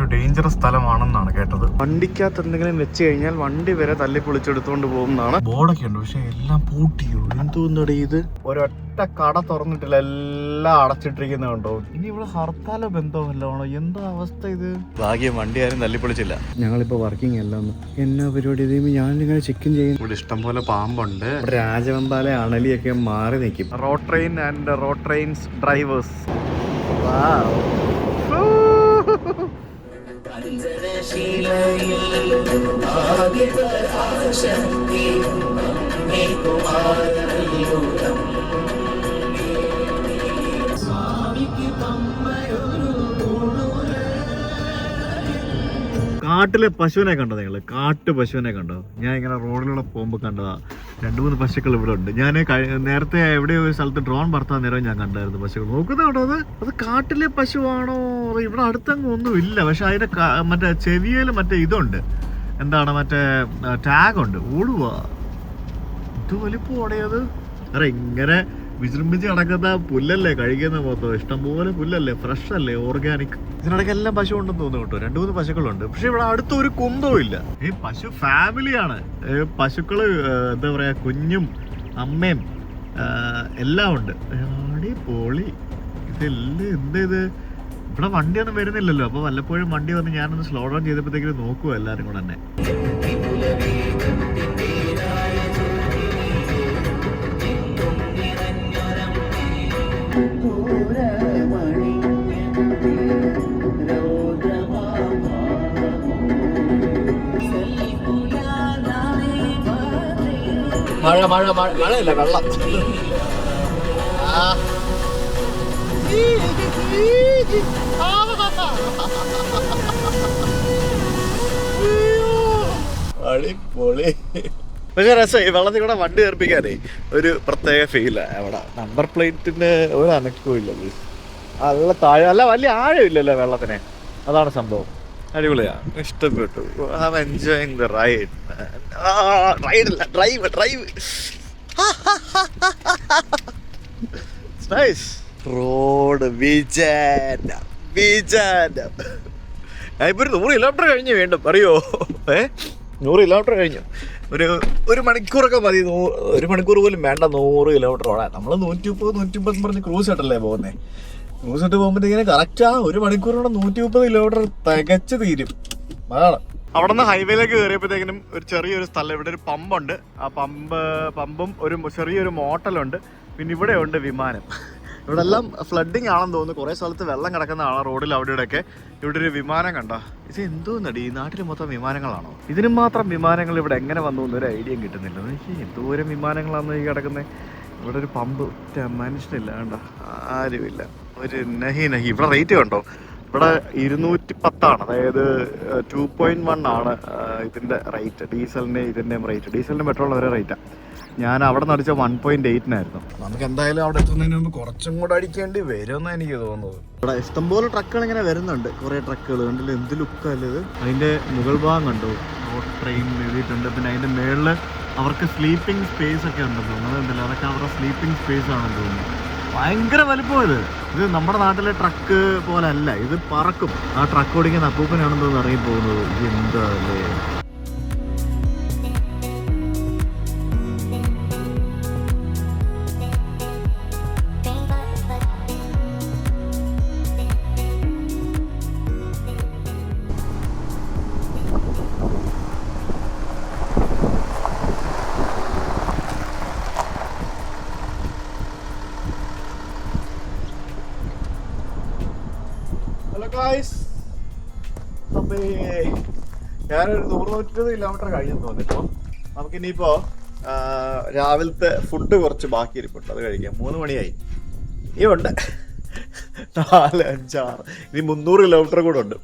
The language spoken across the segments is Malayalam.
ഒരു ഡേഞ്ചറസ് സ്ഥലമാണെന്നാണ് കേട്ടത്. വണ്ടിക്കകത്ത് എന്തെങ്കിലും വെച്ച് കഴിഞ്ഞാൽ വണ്ടി വരെ തല്ലി പൊളിച്ചെടുത്തോണ്ട് പോകുന്നതാണ്. ബോർഡൊക്കെ ഉണ്ട്, പക്ഷെ എല്ലാം പൂട്ടിയോ എന്തോന്നടി ഇത്. ഒരൊറ്റ കട തുറന്നിട്ടില്ല, എല്ലാം അടച്ചിട്ടിരിക്കുന്നത് കണ്ടോ. ഇനി ഇവിടെ ഹർത്താലോ ബന്ധമല്ലോ ആണോ, എന്താ അവസ്ഥ ഇത്. ഭാഗ്യം വണ്ടി ആരും തല്ലിപ്പൊളിച്ചില്ല. ഞങ്ങളിപ്പോ വർക്കിംഗ് അല്ല എന്നാ പരിപാടി. ഇത് ഞാനിങ്ങനെ ചെക്കിൻ ചെയ്യും. ഇവിടെ ഇഷ്ടംപോലെ പാമ്പുണ്ട്. രാജവെമ്പാല അണലിയൊക്കെ മാറി നിൽക്കും. Road train and road trains drivers. കാട്ടിലെ പശുവിനെ കണ്ടോ നിങ്ങള്? കാട്ടു പശുവിനെ കണ്ടോ? ഞാൻ ഇങ്ങനെ റോഡിലൂടെ പോകുമ്പോൾ കണ്ടതാ. 2-3 പശുക്കൾ ഇവിടെ ഉണ്ട്. ഞാൻ നേരത്തെ എവിടെ ഒരു സ്ഥലത്ത് ഡ്രോൺ പറത്താൻ നേരം ഞാൻ കണ്ടായിരുന്നു പശുക്കൾ. നോക്കുന്നുണ്ടോ അത് കാട്ടിലെ പശുവാണോ? ഇവിടെ അടുത്തങ്ങ് ഒന്നും ഇല്ല, പക്ഷെ അതിന്റെ മറ്റേ ചെവിയിൽ മറ്റേ ഇതുണ്ട്, എന്താണ് മറ്റേ ടാഗ് ഉണ്ട്. ഓടുക ഇത് വലിപ്പം ഓടയത്. അറെ ഇങ്ങനെ വിജൃംഭിച്ച് നടക്കുന്ന പുല്ലല്ലേ കഴിക്കുന്ന മൊത്തം. ഇഷ്ടംപോലെ പുല്ലല്ലേ, ഫ്രഷ് അല്ലേ, ഓർഗാനിക്. ഇതിനിടയ്ക്ക് എല്ലാം പശു ഉണ്ടെന്ന് തോന്നുന്നു കേട്ടോ. 2-3 പശുക്കളുണ്ട്, പക്ഷെ ഇവിടെ അടുത്തൊരു കുന്തവും ഇല്ല. ഈ പശു ഫാമിലിയാണ്. പശുക്കള് എന്താ പറയാ, കുഞ്ഞും അമ്മയും എല്ലാം ഉണ്ട്. അടിപൊളി. ഇതെല്ലാം എന്താ ഇത്? ഇവിടെ വണ്ടിയൊന്നും വരുന്നില്ലല്ലോ. അപ്പൊ വല്ലപ്പോഴും വണ്ടി വന്ന് ഞാനൊന്ന് സ്ലോ ഡൗൺ ചെയ്തപ്പോഴത്തേക്കും നോക്കുക എല്ലാരും കൂടെ തന്നെ. മഴയല്ല, വെള്ളം. അടിപൊളി. പക്ഷെ രസം ഈ വെള്ളത്തിൽ കൂടെ വണ്ടി കയറിപ്പിക്കാനേ ഒരു പ്രത്യേക ഫീലാണ്. അവിടെ നമ്പർ പ്ലേറ്റിന് ഒരു അനക്കവും ഇല്ല. നല്ല താഴെ, അല്ല വലിയ ആഴമില്ലല്ലോ വെള്ളത്തിന്, അതാണ് സംഭവം. അടിപൊളിയാ, ഇഷ്ടപ്പെട്ടു. I am enjoying the ride. റൈഡല്ല, ഡ്രൈവ്. Nice road. വിജാനം ഞാനിപ്പോ 100 കിലോമീറ്റർ കഴിഞ്ഞ് വീണ്ടും അറിയോ. 100 കിലോമീറ്റർ കഴിഞ്ഞു. ഒരു മണിക്കൂറൊക്കെ മതി. 1 മണിക്കൂർ പോലും വേണ്ട 100 കിലോമീറ്റർ ഓടാൻ. നമ്മള് 130 പറഞ്ഞ് ക്രൂസ് ആയിട്ടല്ലേ പോകുന്നേ. ക്രൂസ് ആയിട്ട് പോകുമ്പോഴത്തേക്കിന് കറക്റ്റ് 1 മണിക്കൂറോടെ 130 കിലോമീറ്റർ തികച്ച് തീരും. അതാണ്. അവിടെ നിന്ന് ഹൈവേയിലേക്ക് കയറിയപ്പോഴത്തേക്കിനും ഒരു ചെറിയൊരു സ്ഥലം, ഇവിടെ ഒരു പമ്പുണ്ട്. ആ പമ്പും ഒരു ചെറിയൊരു മോട്ടലുണ്ട്. പിന്നെ ഇവിടെ ഉണ്ട് വിമാനം. ഇവിടെ എല്ലാം ഫ്ലഡിങ് ആണെന്ന് തോന്നുന്നു. കുറേ സ്ഥലത്ത് വെള്ളം കിടക്കുന്നതാണ് റോഡിൽ അവിടെ ഇവിടെയൊക്കെ. ഇവിടെ ഒരു വിമാനം കണ്ടോ? ഇത് എന്തോന്നടി, ഈ നാട്ടിൽ മൊത്തം വിമാനങ്ങളാണോ? ഇതിന് മാത്രം വിമാനങ്ങൾ ഇവിടെ എങ്ങനെ വന്നു എന്നൊരു ഐഡിയയും കിട്ടുന്നില്ല. എന്തോരം വിമാനങ്ങളാണെന്ന് ഈ കിടക്കുന്നത്. ഇവിടെ ഒരു പമ്പ്, മനുഷ്യനില്ല, കണ്ടോ, ആരുമില്ല. ഒരു നഹി. ഇവിടെ റേറ്റ് കണ്ടോ? ഇവിടെ 210 അതായത് 2.1 ആണ് ഇതിൻ്റെ റേറ്റ്. ഡീസലിൻ്റെ ഇതിൻ്റെയും റേറ്റ്. ഡീസലിൻ്റെ പെട്രോളിന് ഒരേ റേറ്റാണ്. ഞാൻ അവിടെ നിന്ന് അടിച്ച 1.8 നമുക്ക് എന്തായാലും അവിടെ എത്തുന്നതിന് മുമ്പ് കുറച്ചും കൂടെ അടിക്കേണ്ടി വരുമെന്നാണ് എനിക്ക് തോന്നുന്നത്. ഇവിടെ ഇഷ്ടംപോലെ ട്രക്കുകൾ ഇങ്ങനെ വരുന്നുണ്ട്, കുറേ ട്രക്കുകൾ കണ്ടില്ല. എന്ത് ലുക്കല്ലേ ഇത്. അതിൻ്റെ മുകൾ ഭാഗം കണ്ടു, റോഡ് ട്രെയിൻ എഴുതിയിട്ടുണ്ട്. പിന്നെ അതിൻ്റെ മേളിൽ അവർക്ക് സ്ലീപ്പിംഗ് സ്പേസ് ഒക്കെ ഉണ്ടെന്ന് തോന്നുന്നത്. എന്തല്ല, അതൊക്കെ അവരുടെ സ്ലീപ്പിംഗ് സ്പേസ് ആണെന്ന് തോന്നുന്നു. ഭയങ്കര വലുപ്പം ഇത് നമ്മുടെ നാട്ടിലെ ട്രക്ക് പോലെ അല്ല, ഇത് പറക്കും. ആ ട്രക്ക് ഓടിക്കുന്ന അപ്പൂപ്പനാണെന്ന് തോന്നുന്നു ഇറങ്ങി പോകുന്നത്. എന്താ അല്ലേ. അപ്പേ ഞാനൊരു 120 കിലോമീറ്റർ കഴിഞ്ഞെന്ന് തോന്നിപ്പോ. നമുക്കിനിയിപ്പോ രാവിലത്തെ ഫുഡ് കുറച്ച് ബാക്കി ഇരിപ്പുണ്ട്, അത് കഴിക്കാം. 3 മണിയായി. ഈ ഉണ്ട് 4, 5, 6. ഇനി 300 കിലോമീറ്റർ കൂടെ ഉണ്ട്.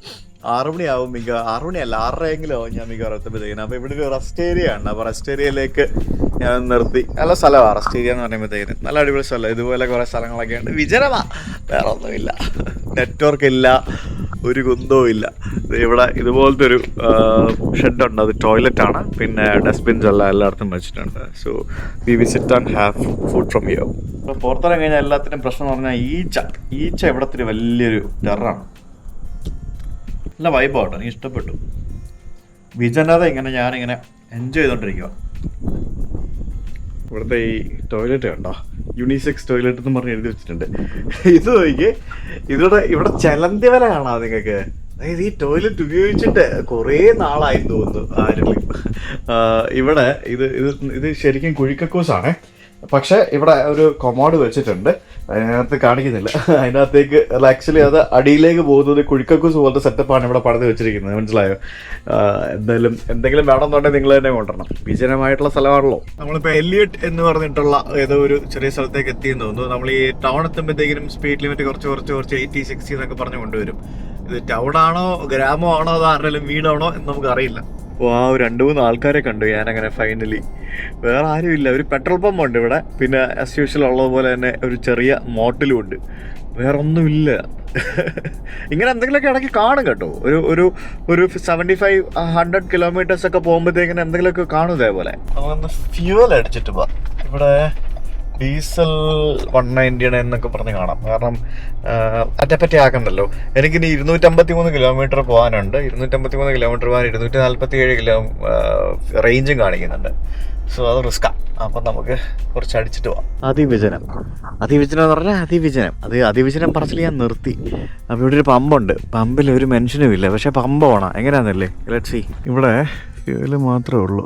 6 മണിയാവും 6 മണിയല്ല 6:30 ആവും ഞാൻ മിക്കവാറും എത്തുമ്പോഴത്തേക്കിനും. അപ്പോൾ ഇവിടെ ഒരു റെസ്റ്റ് ഏരിയ ഉണ്ട്. അപ്പോൾ റെസ്റ്റ് ഏരിയയിലേക്ക് ഞാൻ നിർത്തി. നല്ല സ്ഥലമാണ് റെസ്റ്റ് ഏരിയ എന്ന് പറയുമ്പോഴത്തേക്കിനും. നല്ല അടിപൊളി സ്ഥലം. ഇതുപോലെ കുറേ സ്ഥലങ്ങളൊക്കെ ഉണ്ട്. വിജനമാ, വേറെ ഒന്നുമില്ല. നെറ്റ്വർക്ക് ഇല്ല, ഒരു കുന്തവും ഇല്ല. ഇവിടെ ഇതുപോലത്തെ ഒരു ഷെഡുണ്ട്, അത് ടോയ്ലറ്റാണ്. പിന്നെ ഡസ്റ്റ്ബിൻസ് എല്ലാം എല്ലായിടത്തും വെച്ചിട്ടുണ്ട്. So we visit and have food from here. അപ്പോൾ പുറത്തിറങ്ങി കഴിഞ്ഞാൽ എല്ലാത്തിനും പ്രശ്നം എന്ന് പറഞ്ഞാൽ ഈച്ച ഇവിടത്തെ വലിയൊരു ടെററാണ്. നല്ല വൈബാട്ടോ, എനിക്ക് ഇഷ്ടപ്പെട്ടു. വിജനത ഇങ്ങനെ ഞാനിങ്ങനെ എൻജോയ് ചെയ്തോണ്ടിരിക്കുക. ഇവിടുത്തെ ഈ ടോയ്ലറ്റ് കണ്ടോ, യൂണിസെക്സ് ടോയ്ലറ്റ് എന്ന് പറഞ്ഞ് എഴുതി വെച്ചിട്ടുണ്ട്. ഇത് നോക്കി, ഇവിടെ ചലന്തി വല കാണാം നിങ്ങൾക്ക്. അതായത് ഈ ടോയ്ലറ്റ് ഉപയോഗിച്ചിട്ട് കുറേ നാളായി തോന്നുന്നു ആരെങ്കിലും. ഇവിടെ ഇത് ശരിക്കും കുഴിക്കക്കൂസാണ്. പക്ഷെ ഇവിടെ ഒരു കൊമോഡ് വെച്ചിട്ടുണ്ട്, അതിനകത്ത് കാണിക്കുന്നില്ല. അതിനകത്തേക്ക് ആക്ച്വലി അത് അടിയിലേക്ക് പോകുന്നത് കുഴിക്കക്കൂസ് പോലത്തെ സെറ്റപ്പാണ് ഇവിടെ പണിത് വെച്ചിരിക്കുന്നത്. മനസ്സിലായോ? എന്തായാലും എന്തെങ്കിലും വേണമെന്നുണ്ടെങ്കിൽ നിങ്ങൾ തന്നെ കൊണ്ടുവരണം. വിജനമായിട്ടുള്ള സ്ഥലമാണല്ലോ. നമ്മളിപ്പോൾ എലിയട്ട് എന്ന് പറഞ്ഞിട്ടുള്ള ഏതോ ഒരു ചെറിയ സ്ഥലത്തേക്ക് എത്തിയെന്ന് തോന്നുന്നു. നമ്മൾ ഈ ടൗൺ എത്തുമ്പോഴത്തേക്കും സ്പീഡ് ലിമിറ്റ് കുറച്ച് 80, 60 എന്നൊക്കെ പറഞ്ഞ് കൊണ്ടുവരും. ഇത് ടൗൺ ആണോ ഗ്രാമമാണോ അതോ ആരുടെയും വീടാണോ എന്ന് നമുക്ക് അറിയില്ല. അപ്പോൾ ആ 2-3 ആൾക്കാരെ കണ്ടു ഞാനങ്ങനെ ഫൈനലി. വേറെ ആരുമില്ല. ഒരു പെട്രോൾ പമ്പ് ഉണ്ട് ഇവിടെ, പിന്നെ ആസ് യൂഷ്വൽ ഉള്ളതുപോലെ തന്നെ ഒരു ചെറിയ മോട്ടലും ഉണ്ട്. വേറെ ഒന്നുമില്ല. ഇങ്ങനെ എന്തെങ്കിലുമൊക്കെ ഇടയ്ക്ക് കാണും കേട്ടോ. ഒരു 75-100 കിലോമീറ്റേഴ്സ് ഒക്കെ പോകുമ്പോഴത്തേക്കിന് എന്തെങ്കിലുമൊക്കെ കാണും ഇതേപോലെ. നമ്മളൊന്ന് ഫ്യൂവൽ അടിച്ചിട്ട് പോവാം. ഇവിടെ ഡീസൽ 190 എന്നൊക്കെ പറഞ്ഞ് കാണാം. കാരണം അതേപ്പറ്റി ആക്കണ്ടല്ലോ. എനിക്കിനി 253 കിലോമീറ്റർ പോകാനുണ്ട്. 253 കിലോമീറ്റർ പോകാൻ 247 റേഞ്ചും കാണിക്കുന്നുണ്ട്. സോ അത് റിസ്ക്കാണ്. അപ്പം നമുക്ക് കുറച്ച് അടിച്ചിട്ട് പോവാം. അതിവിജനം എന്ന് പറഞ്ഞാൽ അതിവിജനം പറച്ചിൽ ഞാൻ നിർത്തി. അപ്പോൾ ഇവിടെ ഒരു പമ്പുണ്ട്. പമ്പിൽ ഒരു മെൻഷനും ഇല്ല, പക്ഷേ പമ്പ് ഓണാ. എങ്ങനെയാണെന്നല്ലേ ലെറ്റ്സ് സീ. ഇവിടെ ഫ്യൂവൽ മാത്രമേ ഉള്ളൂ.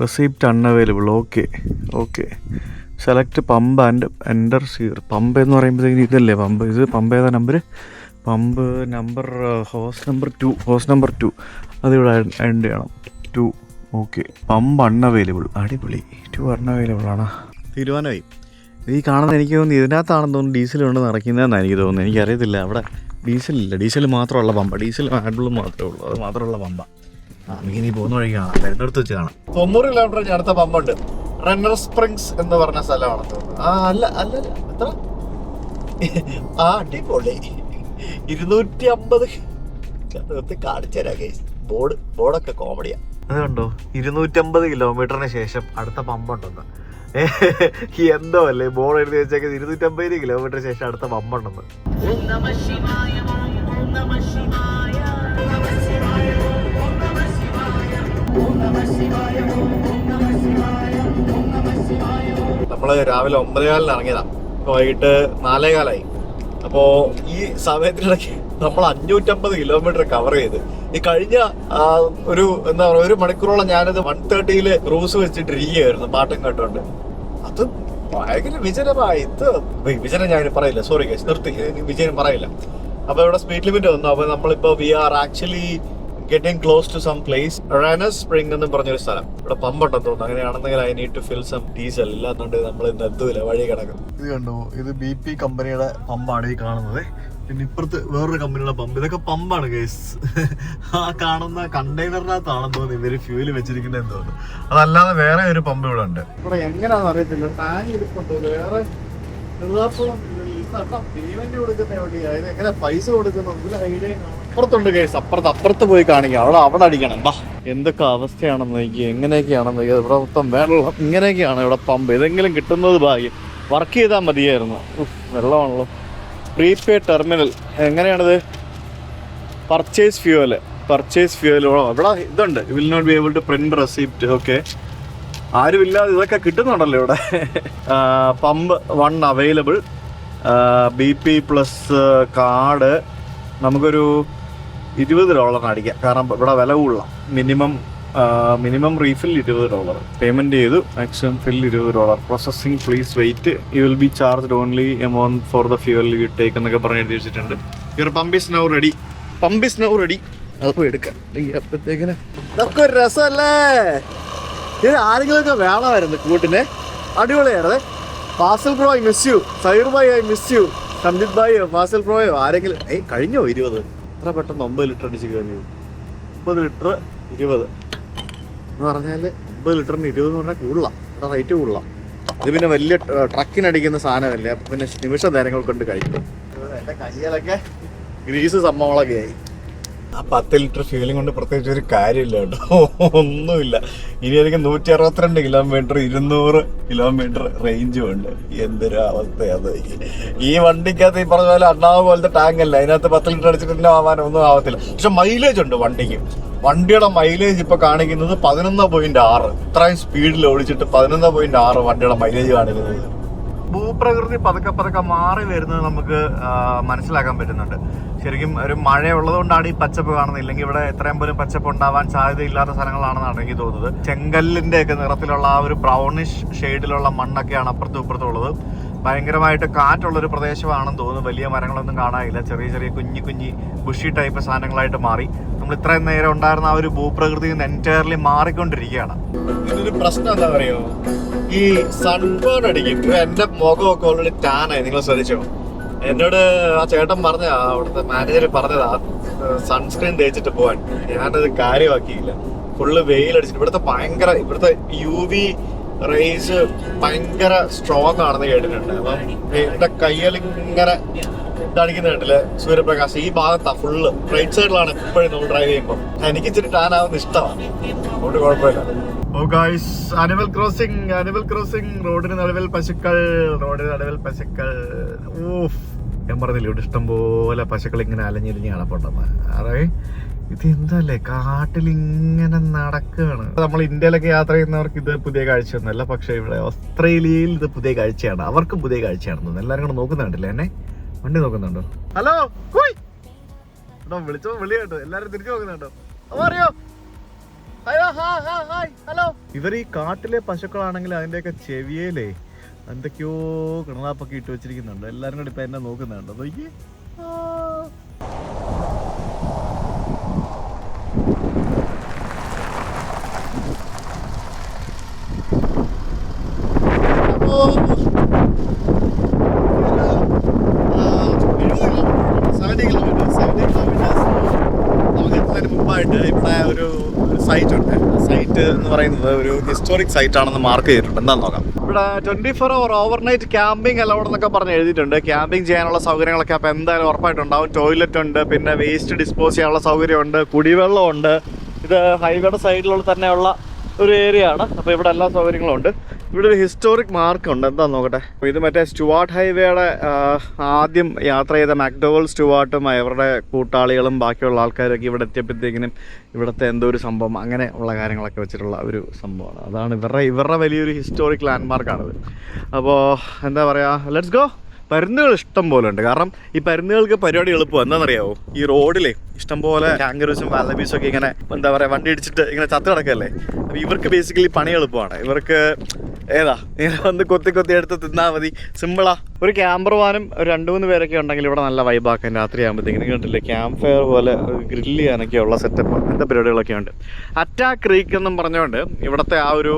Receipt unavailable. Okay select pump and enter സീർ. പമ്പ് എന്ന് പറയുമ്പോഴത്തേക്കും ഇതല്ലേ പമ്പ്? ഇത് പമ്പ് ഏതാ number? Pump number hose number 2 അതിവിടെ എൻഡ് ചെയ്യണം. 2. ഓക്കെ. Pump unavailable. അടിപൊളി. 2 അൺഅവൈലബിൾ ആണ്. തീരുമാനമായി. ഈ കാണുന്നത് എനിക്ക് തോന്നുന്നു ഇതിനകത്താണെന്ന് തോന്നുന്നു ഡീസൽ കൊണ്ട് നിറയ്ക്കുന്നതെന്നാണ് എനിക്ക് തോന്നുന്നത്. എനിക്കറിയത്തില്ല. അവിടെ ഡീസലില്ല. ഡീസൽ മാത്രമുള്ള പമ്പ. ഡീസൽ ആഡ്ബിളും മാത്രമേ ഉള്ളൂ. അത് മാത്രമുള്ള പമ്പ. ഇനി പോകുന്ന വഴി കാണാം. വരുന്നിടത്ത് വെച്ച് കാണാം. 90 കിലോമീറ്റർ അടുത്ത പമ്പുണ്ട്. റണ്ണർ സ്പ്രിങ്സ് എന്ന് പറഞ്ഞ സ്ഥലമാണെന്ന് തോന്നുന്നു. അല്ല എത്ര? അടിപൊളി. 250 കാണിച്ചുതരാ കേസ്. ബോർഡൊക്കെ കോമഡിയാ. അത് കണ്ടോ, 250 കിലോമീറ്ററിന് ശേഷം അടുത്ത പമ്പുണ്ടെന്ന്. എന്തോ അല്ലേ ബോർഡ് എഴുതി വെച്ചേക്ക് 250 കിലോമീറ്റർ ശേഷം അടുത്ത പമ്പുണ്ടെന്ന്. നമ്മള് രാവിലെ 9:15 ഇറങ്ങിയതാ. വൈകിട്ട് 4:15. അപ്പോ ഈ സമയത്തിനിടയ്ക്ക് നമ്മൾ 550 കിലോമീറ്റർ കവർ ചെയ്ത്. ഈ കഴിഞ്ഞ എന്താ പറയുക 1 മണിക്കൂറോളം ഞാനത് 130 ക്രൂസ് വെച്ചിട്ടിരിക്കുകയായിരുന്നു പാട്ടും കേട്ടോണ്ട്. അത് ഭയങ്കര വിജനമായി. വിജനം ഞാൻ പറയില്ല, സോറി ഗൈസ്, നിർത്തി. വിജയം പറയില്ല. അപ്പൊ ഇവിടെ സ്പീഡ് ലിമിറ്റ് വന്നു. അപ്പൊ നമ്മളിപ്പോ we are actually getting close to some place. Runner spring എന്ന് പറഞ്ഞൊരു സ്ഥലം. ഇവിടെ പമ്പുണ്ടെന്ന് തോന്നുന്നു. അങ്ങനെയാണെന്നെങ്കിൽ I need to fill some diesel. ഇല്ലാന്നുണ്ട് നമ്മൾ ഇന്ന് എത്തൂല, വഴി കിടക്കും. ഇത് കണ്ടോ, ഇത് BP കമ്പനിയുടെ പമ്പാണ് ഈ കാണുന്നത്. പിന്നെ ഇപ്പുറത്ത് വേറൊരു കമ്പനിയുടെ പമ്പ്. ഇതൊക്കെ പമ്പാണ് ഗൈസ്. ആ കാണുന്ന കണ്ടെയ്നറിനകത്താണെന്ന് തോന്നുന്നു ഇവര് ഫ്യൂല് വെച്ചിരിക്കുന്നതെന്ന് തോന്നുന്നു. അതല്ലാതെ വേറെ ഒരു പമ്പ് ഇവിടെ ഉണ്ട്. ഇവിടെ എങ്ങനെയാണെന്ന് അറിയത്തില്ല. ടാങ്ക് ഇരിപ്പുണ്ട്. വേറെ പേയ്മെന്റ് കൊടുക്കുന്ന എവിടെയാ? ഇത് എങ്ങനെ പൈസ കൊടുക്കുന്ന ഐഡിയ അപ്പുറത്തുണ്ട് കേസ്. അപ്പുറത്ത് പോയി കാണിക്കാം. അവിടെ അടിക്കണം. എന്തൊക്കെ അവസ്ഥയാണെന്ന് നോക്കി, എങ്ങനെയൊക്കെയാണെന്ന് നോക്കി. ഇവിടെ മൊത്തം വെള്ളം. ഇങ്ങനെയൊക്കെയാണ് ഇവിടെ പമ്പ്. ഇതെങ്കിലും കിട്ടുന്നത് ഭാഗ്യം. വർക്ക് ചെയ്താൽ മതിയായിരുന്നു. വെള്ളമാണല്ലോ. Prepaid terminal. എങ്ങനെയാണിത്? Purchase fuel. ഇവിടെ ഇതുണ്ട്. Will not be able to print receipt. Okay. ആരുമില്ലാതെ ഇതൊക്കെ കിട്ടുന്നുണ്ടല്ലോ ഇവിടെ. Pump 1 available. BP plus card നമുക്കൊരു $20 അടിക്കാം. കാരണം ഇവിടെ വില കൂടുതലാണ്. Minimum refill $20. പേയ്മെന്റ് ചെയ്തു. Maximum fill $20. Processing please wait. You will be charged only amount for the fuel you take എന്നൊക്കെ പറഞ്ഞ് എഴുതി വെച്ചിട്ടുണ്ട്. Your pump is now ready. അതൊക്കെ എടുക്കാം. അപ്പോഴത്തേക്കിന് ഇതൊക്കെ ഒരു രസമല്ലേ? ഇത് ആരെങ്കിലുമൊക്കെ വേണമായിരുന്നു കൂട്ടിന്. അടിപൊളിയായിരുന്നേ. Fasil bro, I miss you. Sair bhai, I miss you. Samjith ഭായിയോ ഫാസിൽ ബ്രോയോ ആരെങ്കിലും. കഴിഞ്ഞോ 20? എത്ര പെട്ടെന്ന് 9 ലിറ്റർ അടിച്ച് കഴിഞ്ഞു. 30 ലിറ്റർ 20 എന്ന് പറഞ്ഞാൽ 50 ലിറ്ററിന് 20 എന്ന് പറഞ്ഞാൽ കൂടുതലാണ്. ഇവിടെ റേറ്റ് കൂടുതലാണ്. ഇത് പിന്നെ വലിയ ട്രക്കിനടിക്കുന്ന സാധനമല്ലേ. അപ്പം പിന്നെ നിമിഷ നേരങ്ങൾ കൊണ്ട് കഴിക്കും. എൻ്റെ കയ്യിലൊക്കെ ഗ്രീസ് സംഭവങ്ങളൊക്കെ ആയി. ആ 10 ലിറ്റർ ഫ്യൂലും കൊണ്ട് പ്രത്യേകിച്ച് ഒരു കാര്യമില്ല കേട്ടോ, ഒന്നുമില്ല. ഇനി എനിക്ക് 162 കിലോമീറ്റർ 200 കിലോമീറ്റർ റേഞ്ചും ഉണ്ട്. എന്തൊരു അവസ്ഥയാണ് ഈ വണ്ടിക്കകത്ത്. ഈ പറഞ്ഞ പോലെ അണ്ണാവ് പോലത്തെ ടാങ്ക് അല്ല, അതിനകത്ത് 10 ലിറ്റർ അടിച്ചിട്ട് ആവാനൊന്നും ആവത്തില്ല. പക്ഷെ മൈലേജ് ഉണ്ട് വണ്ടിക്ക്. വണ്ടിയുടെ മൈലേജ് ഇപ്പൊ കാണിക്കുന്നത് 11.6. ഇത്രയും സ്പീഡിൽ ഓടിച്ചിട്ട് 11.6 വണ്ടിയുടെ മൈലേജ് കാണിക്കുന്നത്. ഭൂപ്രകൃതി പതുക്കെ മാറി വരുന്നത് നമുക്ക് മനസ്സിലാക്കാൻ പറ്റുന്നുണ്ട്. ശരിക്കും ഒരു മഴ ഉള്ളതുകൊണ്ടാണ് ഈ പച്ചപ്പ് കാണുന്നത്. ഇല്ലെങ്കിൽ ഇവിടെ എത്രയും പോലും പച്ചപ്പ് ഉണ്ടാവാൻ സാധ്യതയില്ലാത്ത സ്ഥലങ്ങളാണെന്നാണ് എനിക്ക് തോന്നുന്നത്. ചെങ്കല്ലിന്റെ ഒക്കെ നിറത്തിലുള്ള ആ ഒരു ബ്രൗണിഷ് ഷെയ്ഡിലുള്ള മണ്ണൊക്കെയാണ് അപ്പുറത്തും ഇപ്പുറത്തും ഉള്ളത്. ഭയങ്കരമായിട്ട് കാറ്റുള്ളൊരു പ്രദേശമാണെന്ന് തോന്നുന്നു. വലിയ മരങ്ങളൊന്നും കാണാനില്ല. ചെറിയ കുഞ്ഞി ബുഷി ടൈപ്പ് സാധനങ്ങളായിട്ട് മാറി. നമ്മൾ ഇത്രയും നേരം ഉണ്ടായിരുന്ന ആ ഒരു ഭൂപ്രകൃതിയിൽ നിന്ന് എൻറ്റയർലി മാറിക്കൊണ്ടിരിക്കുകയാണ്. ഇതിനൊരു പ്രശ്നം എന്താ പറയുക, ഈ സൺബേൺ അടിക്കും. എന്റെ മുഖമൊക്കെ ഓൾറെഡി ടാനായി. നിങ്ങൾ ശ്രദ്ധിച്ചോ? എന്നോട് ആ ചേട്ടൻ പറഞ്ഞതാ, അവിടുത്തെ മാനേജർ പറഞ്ഞതാ സൺസ്ക്രീൻ തേച്ചിട്ട് പോവാൻ. ഞാനത് കാര്യമാക്കിയില്ല. ഫുള്ള് വെയിലടിച്ചിട്ട് ഇവിടുത്തെ UV റേസ് ഭയങ്കര സ്ട്രോങ് ആണെന്ന് കേട്ടിട്ടുണ്ട്. അപ്പം എന്റെ കയ്യിൽ ഇങ്ങനെ ഇതടിക്കുന്ന കേട്ടില്ലേ സൂര്യപ്രകാശം. ഈ ഭാഗത്താ ഫുള്ള് റൈറ്റ് സൈഡിലാണ് എപ്പോഴും നമ്മൾ ഡ്രൈവ് ചെയ്യുമ്പോൾ. എനിക്ക് ഇച്ചിരി ടാൻ ആവുന്ന ഇഷ്ടമാണ്, അതുകൊണ്ട് കുഴപ്പമില്ല. ഓ ഗായ്സ്, അനിമൽ ക്രോസിംഗ്. റോഡിന് നടുവിൽ പശുക്കൾ. ഓഫ്, ഞാൻ പറഞ്ഞില്ല ഇവിടെ ഇഷ്ടം പോലെ പശുക്കൾ ഇങ്ങനെ അലഞ്ഞിരിഞ്ഞ് കിടപ്പുണ്ടെന്ന്. അതായത് ഇത് എന്തല്ലേ, കാട്ടിലിങ്ങനെ നടക്കുകയാണ്. നമ്മൾ ഇന്ത്യയിലൊക്കെ യാത്ര ചെയ്യുന്നവർക്ക് ഇത് പുതിയ കാഴ്ചയൊന്നുമല്ല. പക്ഷെ ഇവിടെ ഓസ്ട്രേലിയയിൽ ഇത് പുതിയ കാഴ്ചയാണ്. അവർക്കും പുതിയ കാഴ്ചയാണെന്ന്. എല്ലാവരും കൂടെ നോക്കുന്നുണ്ടല്ലേ എന്നെ? വണ്ടി നോക്കുന്നുണ്ടോ? ഹലോ, വിളിച്ചോ, വിളി കേട്ടോ. എല്ലാരും തിരിച്ചു നോക്കുന്നുണ്ടോ? അറിയോ? ഹലോ. ഇവർ ഈ കാട്ടിലെ പശുക്കളാണെങ്കിൽ അതിന്റെയൊക്കെ ചെവിയയിലേ എന്തൊക്കെയോ കിണറാപ്പൊക്കെ ഇട്ട് വെച്ചിരിക്കുന്നുണ്ട്. എല്ലാരും കൂടി ഇപ്പൊ എന്നെ നോക്കുന്നുണ്ടോ? നോക്കി. മുമ്പായിട്ട് ഇവിടെ ഒരു സൈറ്റ് ഉണ്ട്. സൈറ്റ് എന്ന് പറയുന്നത് ഒരു ഹിസ്റ്റോറിക് സൈറ്റ് ആണെന്ന് മാർക്ക് ചെയ്തിട്ടുണ്ട്. എന്താണെന്ന് നോക്കാം. ഇവിടെ 24 hour ഓവർനൈറ്റ് ക്യാമ്പിംഗ് അലൗഡ് എന്നൊക്കെ പറഞ്ഞ് എഴുതിയിട്ടുണ്ട്. ക്യാമ്പിംഗ് ചെയ്യാനുള്ള സൗകര്യങ്ങളൊക്കെ അപ്പോൾ എന്തായാലും ഉറപ്പായിട്ടുണ്ടാവും. ടോയ്ലറ്റ് ഉണ്ട്, പിന്നെ വേസ്റ്റ് ഡിസ്പോസ് ചെയ്യാനുള്ള സൗകര്യമുണ്ട്, കുടിവെള്ളമുണ്ട്. ഇത് ഹൈവേയുടെ സൈഡിലുള്ള തന്നെയുള്ള ഒരു ഏരിയ ആണ്. അപ്പോൾ ഇവിടെ എല്ലാ സൗകര്യങ്ങളും ഉണ്ട്. ഇവിടെ ഒരു ഹിസ്റ്റോറിക് മാർക്ക് ഉണ്ട്. എന്താണെന്ന് നോക്കട്ടെ. അപ്പോൾ ഇത് മറ്റേ സ്റ്റുവാർട്ട് ഹൈവേയുടെ ആദ്യം യാത്ര ചെയ്ത മാക്ഡോവൽ സ്റ്റുവാർട്ടും അവരുടെ കൂട്ടാളികളും ബാക്കിയുള്ള ആൾക്കാരൊക്കെ ഇവിടെ എത്തിയപ്പോഴത്തേക്കിനും ഇവിടുത്തെ എന്തോ ഒരു സംഭവം അങ്ങനെ ഉള്ള കാര്യങ്ങളൊക്കെ വെച്ചിട്ടുള്ള ഒരു സംഭവമാണ്. അതാണ് ഇവരുടെ വലിയൊരു ഹിസ്റ്റോറിക് ലാൻഡ്മാർക്കാണിത്. അപ്പോൾ എന്താ പറയുക, ലെറ്റ്സ് ഗോ. പരുന്നുകൾ ഇഷ്ടം പോലെ ഉണ്ട്. കാരണം ഈ പരുന്നുകൾക്ക് പരിപാടി എളുപ്പം. എന്താണെന്നറിയാവോ, ഈ റോഡിലെ ഇഷ്ടംപോലെ കാങ്കറൂസും വാലബീസും ഒക്കെ ഇങ്ങനെ എന്താ പറയുക വണ്ടി ഇടിച്ചിട്ട് ഇങ്ങനെ ചത്ത് കിടക്കല്ലേ. അപ്പോൾ ഇവർക്ക് ബേസിക്കലി പണി എളുപ്പമാണ്. ഇവർക്ക് ഇങ്ങനെ വന്ന് കൊത്തി എടുത്ത് തിന്നാൽ മതി, സിമ്പിളാ. ഒരു ക്യാമ്പർ വാനും ഒരു 2-3 പേരൊക്കെ ഉണ്ടെങ്കിൽ ഇവിടെ നല്ല വൈബാക്കാൻ രാത്രി ആകുമ്പോഴത്തേക്കിനും കണ്ടില്ലേ, ക്യാമ്പ് ഫയർ പോലെ ഗ്രില്ല് ചെയ്യാനൊക്കെയുള്ള സെറ്റപ്പ്, അങ്ങനത്തെ പരിപാടികളൊക്കെ ഉണ്ട്. അറ്റാക്ക് ക്രീക്ക് എന്നും പറഞ്ഞുകൊണ്ട് ഇവിടുത്തെ ആ ഒരു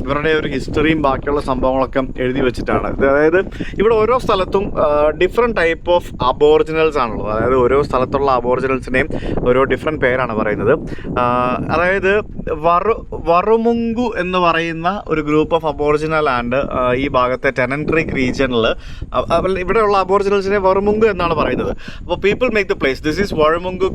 ഇവരുടെ ഒരു ഹിസ്റ്ററിയും ബാക്കിയുള്ള സംഭവങ്ങളൊക്കെ എഴുതി വെച്ചിട്ടാണ്. അതായത് ഇവിടെ ഓരോ സ്ഥലത്തും ഡിഫറെൻറ്റ് ടൈപ്പ് ഓഫ് അബോറിജിനൽസ് ആണുള്ളത്. അതായത് ഓരോ സ്ഥലത്തുള്ള അബോറിജിനൽസിനെയും ഓരോ ഡിഫറെൻറ്റ് പേരാണ് പറയുന്നത്. അതായത് വറുമുങ്കു എന്ന് പറയുന്ന ഒരു ഗ്രൂപ്പ് ഓഫ് അബോറിജിനൽ ആൻഡ് ഈ ഭാഗത്തെ ടെനൻ ക്രീക്ക് റീജിയനിൽ ഇവിടെയുള്ള അബോറിജിനൽസിനെ വറുമുങ്കു എന്നാണ് പറയുന്നത്. അപ്പോൾ people make the place, this is Warumungu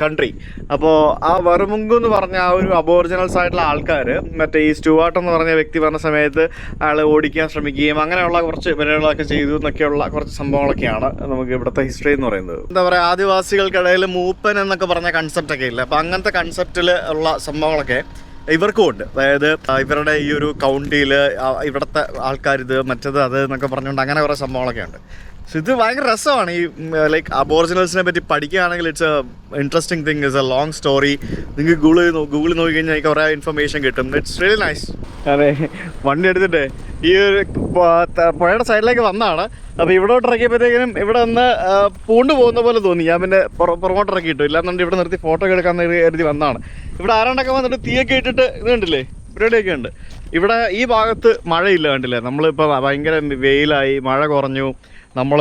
country. അപ്പോൾ ആ വറുമുങ്കു എന്ന് പറഞ്ഞ ആ ഒരു അബോറിജിനൽസ് ആയിട്ടുള്ള ആൾക്കാർ മറ്റേ ഈ സ്റ്റുവാർട്ട് എന്ന് പറഞ്ഞ വ്യക്തി പറഞ്ഞ സമയത്ത് അയാൾ ഓടിക്കാൻ ശ്രമിക്കുകയും അങ്ങനെയുള്ള കുറച്ച് പരിപാടികളൊക്കെ ചെയ്തു എന്നൊക്കെയുള്ള കുറച്ച് സംഭവങ്ങളൊക്കെയാണ് നമുക്ക് ഇവിടുത്തെ ഹിസ്റ്ററി എന്ന് പറയുന്നത്. എന്താ പറയുക, ആദിവാസികൾക്കിടയിൽ മൂപ്പൻ എന്നൊക്കെ പറഞ്ഞ കൺസെപ്റ്റ് ഒക്കെ ഇല്ല. അപ്പോൾ അങ്ങനത്തെ കൺസെപ്റ്റിൽ ഉള്ള സംഭവങ്ങളൊക്കെ ഇവർക്കും ഉണ്ട്. അതായത് ഇവരുടെ ഈ ഒരു കൗണ്ടിയിൽ ഇവിടുത്തെ ആൾക്കാരിത് മറ്റത് അത് എന്നൊക്കെ പറഞ്ഞുകൊണ്ട് അങ്ങനെ കുറേ സംഭവങ്ങളൊക്കെ ഉണ്ട്. സോ ഇത് ഭയങ്കര രസമാണ്. ഈ ലൈക്ക് അബോറിജിനൽസിനെ പറ്റി പഠിക്കുകയാണെങ്കിൽ it's A interesting thing, it's A long story. നിങ്ങൾക്ക് ഗൂഗിളിൽ നോക്കി കഴിഞ്ഞാൽ എനിക്ക് കുറേ ഇൻഫർമേഷൻ കിട്ടും. It's really nice. അതെ, വണ്ടി എടുത്തിട്ട് ഈ ഒരു പുഴയുടെ സൈഡിലേക്ക് വന്നതാണ്. അപ്പോൾ ഇവിടോട്ട് ഇറക്കിയപ്പോഴത്തേക്കിനും ഇവിടെ നിന്ന് പൂണ്ട് പോകുന്ന പോലെ തോന്നി. ഞാൻ പിന്നെ പുറകോട്ട് ഇറക്കി ഇട്ടു. ഇല്ലാന്നുണ്ടെങ്കിൽ ഇവിടെ നിർത്തി ഫോട്ടോ എടുക്കാൻ കരുതി വന്നതാണ്. ഇവിടെ ആരാണ്ടൊക്കെ വന്നിട്ട് തീയൊക്കെ ഇട്ടിട്ട് ഇത് കണ്ടില്ലേ, പരിപാടിയൊക്കെ ഉണ്ട്. ഇവിടെ ഈ ഭാഗത്ത് മഴയില്ല, കണ്ടില്ലേ. നമ്മളിപ്പോൾ ഭയങ്കര വെയിലായി, മഴ കുറഞ്ഞു. നമ്മൾ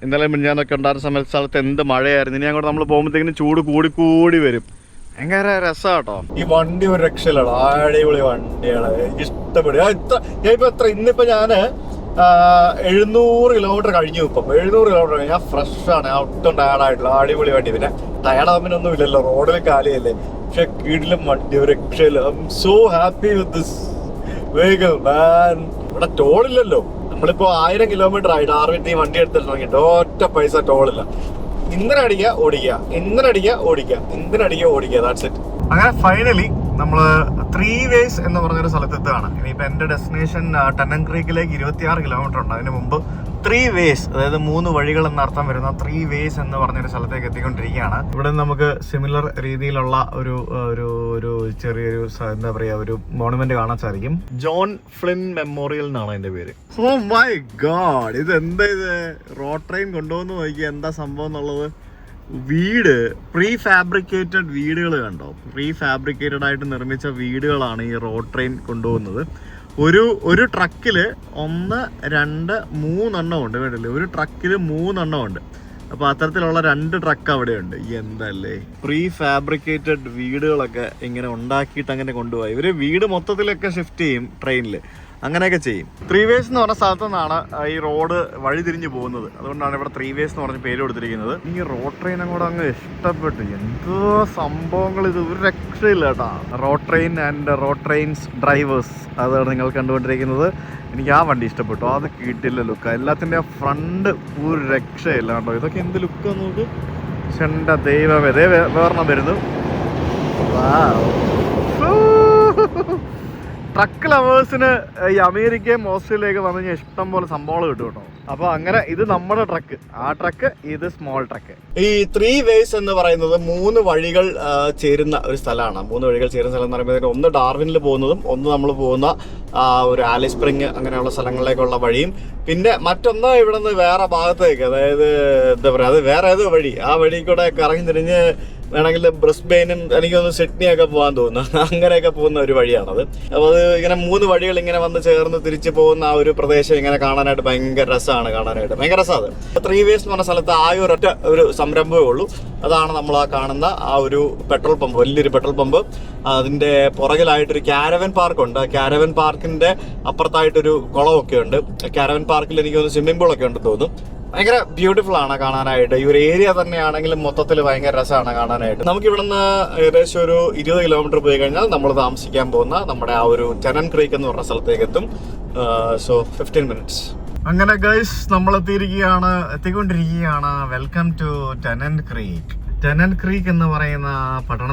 ഇന്നലെ മിനിഞ്ഞാന്നൊക്കെ ഉണ്ടായിരുന്ന സ്ഥലത്ത് എന്ത് മഴയായിരുന്നു. ഇനി അങ്ങോട്ട് നമ്മൾ പോകുമ്പോഴത്തേക്കിനും ചൂട് കൂടി വരും. ഭയങ്കര രസമാണ് കേട്ടോ. ഈ വണ്ടി ഒരു രക്ഷയിലാണ്, അടിപൊളി വണ്ടിയാണ്, എനിക്ക് ഇഷ്ടപ്പെടും. ഇന്നിപ്പോൾ ഞാൻ 700 കിലോമീറ്റർ കഴിഞ്ഞു. ഇപ്പം 700 കിലോമീറ്റർ കഴിഞ്ഞാൽ ഫ്രഷ് ആണ്, ഒട്ടും ടയർഡായിട്ടുള്ള അടിപൊളി വണ്ടി. പിന്നെ ടയർഡാകുമ്പോഴൊന്നും ഇല്ലല്ലോ, റോഡിൽ കാലിയല്ലേ. പക്ഷെ കീഴിലും വണ്ടി ഒരു രക്ഷയില്ല. I'm so happy with this vehicle man. ഇവിടെ ടോളില്ലല്ലോ. നമ്മളിപ്പോ 1000 കിലോമീറ്റർ ആയിട്ട് ആർവിന്റെ വണ്ടി എടുത്തിട്ടുണ്ടെങ്കിൽ ഒറ്റ പൈസ ടോളില്ല. ഇന്ധനം അടിക്കുക ഓടിക്കുക, ഇന്ധനം അടിക്കുക ഓടിക്കുക, ഇന്ധനം അടിക്കുക ഓടിക്കുക, ദാറ്റ്സ് ഇറ്റ്. അങ്ങനെ ഫൈനലി നമ്മള് 3 വേസ് എന്ന് പറഞ്ഞൊരു സ്ഥലത്തെത്തുകയാണ്. ഇനിയിപ്പോൾ എൻ്റെ ഡെസ്റ്റിനേഷൻ ടെന്നൻ ക്രീക്കിലേക്ക് 26 കിലോമീറ്റർ ഉണ്ട്. അതിന് മുമ്പ് 3 വേസ്, അതായത് 3 വഴികൾ എന്നർത്ഥം വരുന്ന 3 വേസ് എന്ന് പറഞ്ഞൊരു സ്ഥലത്തേക്ക് എത്തിക്കൊണ്ടിരിക്കുകയാണ്. ഇവിടെ നമുക്ക് സിമിലർ രീതിയിലുള്ള ഒരു ചെറിയൊരു എന്താ പറയുക, ഒരു മോണുമെന്റ് കാണാൻ സാധിക്കും. ജോൺ ഫ്ലിൻ മെമ്മോറിയൽ എന്നാണ് അതിന്റെ പേര്. ഓ മൈ ഗോഡ്, ഇത് എന്താ ഇത്? റോഡ് ട്രെയിൻ കൊണ്ടുവന്ന് നോക്കിയാൽ എന്താ സംഭവം എന്നുള്ളത്. വീട് പ്രീ ഫാബ്രിക്കേറ്റഡ് വീടുകൾ കണ്ടോ? പ്രീ ഫാബ്രിക്കേറ്റഡ് ആയിട്ട് നിർമ്മിച്ച വീടുകളാണ് ഈ റോഡ് ട്രെയിൻ കൊണ്ടുപോകുന്നത്. ഒരു ട്രക്കില് 1, 2, 3 എണ്ണം ഉണ്ട്. വേണ്ടില്ലേ, ഒരു ട്രക്കില് 3 എണ്ണം ഉണ്ട്. അപ്പൊ അത്തരത്തിലുള്ള 2 ട്രക്ക് അവിടെ ഉണ്ട്. എന്തല്ലേ, പ്രീ ഫാബ്രിക്കേറ്റഡ് വീടുകളൊക്കെ ഇങ്ങനെ ഉണ്ടാക്കിയിട്ട് അങ്ങനെ കൊണ്ടുപോയി. ഇവര് വീട് മൊത്തത്തിലൊക്കെ ഷിഫ്റ്റ് ചെയ്യും ട്രെയിനിൽ, അങ്ങനെയൊക്കെ ചെയ്യും. 3 വേസ് എന്ന് പറഞ്ഞ സ്ഥലത്തു നിന്നാണ് ഈ റോഡ് വഴിതിരിഞ്ഞ് പോകുന്നത്. അതുകൊണ്ടാണ് ഇവിടെ 3 വേസ് എന്ന് പറഞ്ഞ് പേര് കൊടുത്തിരിക്കുന്നത്. ഈ റോഡ് ട്രെയിൻ അങ്ങോട്ട് അങ്ങ് ഇഷ്ടപ്പെട്ടു. എന്തോ സംഭവങ്ങൾ, ഇത് ഒരു രക്ഷയില്ല കേട്ടാ. Road train and road trains drivers, അതാണ് നിങ്ങൾ കണ്ടുകൊണ്ടിരിക്കുന്നത്. എനിക്ക് ആ വണ്ടി ഇഷ്ടപ്പെട്ടു. അത് കിട്ടില്ല ലുക്ക്, എല്ലാത്തിൻ്റെ ഫ്രണ്ട് ഒരു രക്ഷയില്ല കേട്ടോ. ഇതൊക്കെ എന്ത് ലുക്കാന്ന് നോക്ക്. ചെണ്ട ദൈവമേ, വേറെണ്ണം വരുന്നു. ട്രക്ക് ലവേഴ്സിന് ഈ അമേരിക്കയും ഓസ്ട്രേലിയയൊക്കെ വന്നു കഴിഞ്ഞാൽ ഇഷ്ടം പോലെ സംഭവങ്ങൾ കിട്ടും കേട്ടോ. അപ്പൊ അങ്ങനെ ഇത് നമ്മുടെ ട്രക്ക്, ആ ട്രക്ക് ഇത് സ്മോൾ ട്രക്ക്. ഈ 3 വേസ് എന്ന് പറയുന്നത് 3 വഴികൾ ചേരുന്ന ഒരു സ്ഥലമാണ്. 3 വഴികൾ ചേരുന്ന സ്ഥലം എന്ന് പറയുമ്പോൾ ഒന്ന് ഡാർവിനിൽ പോകുന്നതും, ഒന്ന് നമ്മൾ പോകുന്ന ഒരു ആലിസ് സ്പ്രിങ് അങ്ങനെയുള്ള സ്ഥലങ്ങളിലേക്കുള്ള വഴിയും, പിന്നെ മറ്റൊന്ന് ഇവിടെ നിന്ന് വേറെ ഭാഗത്തേക്ക്, അതായത് എന്താ പറയുക, അത് വേറെ ഏതോ വഴി, ആ വഴി കൂടെ കറങ്ങി തിരിഞ്ഞ് വേണമെങ്കിൽ ബ്രിസ്ബെയിനും എനിക്കൊന്ന് സിഡ്നിയൊക്കെ പോകാൻ തോന്നുന്നു, അങ്ങനെയൊക്കെ പോകുന്ന ഒരു വഴിയാണത്. അപ്പോൾ അത് ഇങ്ങനെ 3 വഴികൾ ഇങ്ങനെ വന്ന് ചേർന്ന് തിരിച്ചു പോകുന്ന ആ ഒരു പ്രദേശം ഇങ്ങനെ കാണാനായിട്ട് ഭയങ്കര രസമാണ്. കാണാനായിട്ട് ഭയങ്കര രസമാണ്. 3 വേസ് എന്ന് പറഞ്ഞ സ്ഥലത്ത് ആ ഒരു സംരംഭമേ ഉള്ളൂ. അതാണ് നമ്മൾ ആ കാണുന്ന ആ ഒരു പെട്രോൾ പമ്പ്, വലിയൊരു പെട്രോൾ പമ്പ്. അതിൻ്റെ പുറകിലായിട്ടൊരു ക്യാരവൻ പാർക്കുണ്ട്. ക്യാരവൻ പാർക്കിൻ്റെ അപ്പുറത്തായിട്ടൊരു കുളമൊക്കെ ഉണ്ട്. ക്യാരവൻ പാർക്കിൽ എനിക്ക് തോന്നുന്നു സ്വിമ്മിംഗ് പൂളൊക്കെ ഉണ്ടെന്ന് തോന്നുന്നു. ഭയങ്കര ബ്യൂട്ടിഫുൾ ആണ് കാണാനായിട്ട്. ഈ ഒരു ഏരിയ തന്നെയാണെങ്കിലും മൊത്തത്തിൽ ഭയങ്കര രസമാണ് കാണാനായിട്ട്. നമുക്ക് ഇവിടുന്ന് ഏകദേശം ഒരു 20 കിലോമീറ്റർ പോയി കഴിഞ്ഞാൽ നമ്മൾ താമസിക്കാൻ പോകുന്ന നമ്മുടെ ആ ഒരു ടെനൻ ക്രീക്ക് എന്ന് പറഞ്ഞ സ്ഥലത്തേക്ക് എത്തും. So 15 minutes. അങ്ങനെ ഗൈസ്, നമ്മൾ എത്തിക്കൊണ്ടിരിക്കുകയാണ്. Welcome to Tennant Creek. Tennant Creek എന്ന് പറയുന്ന പട്ടണം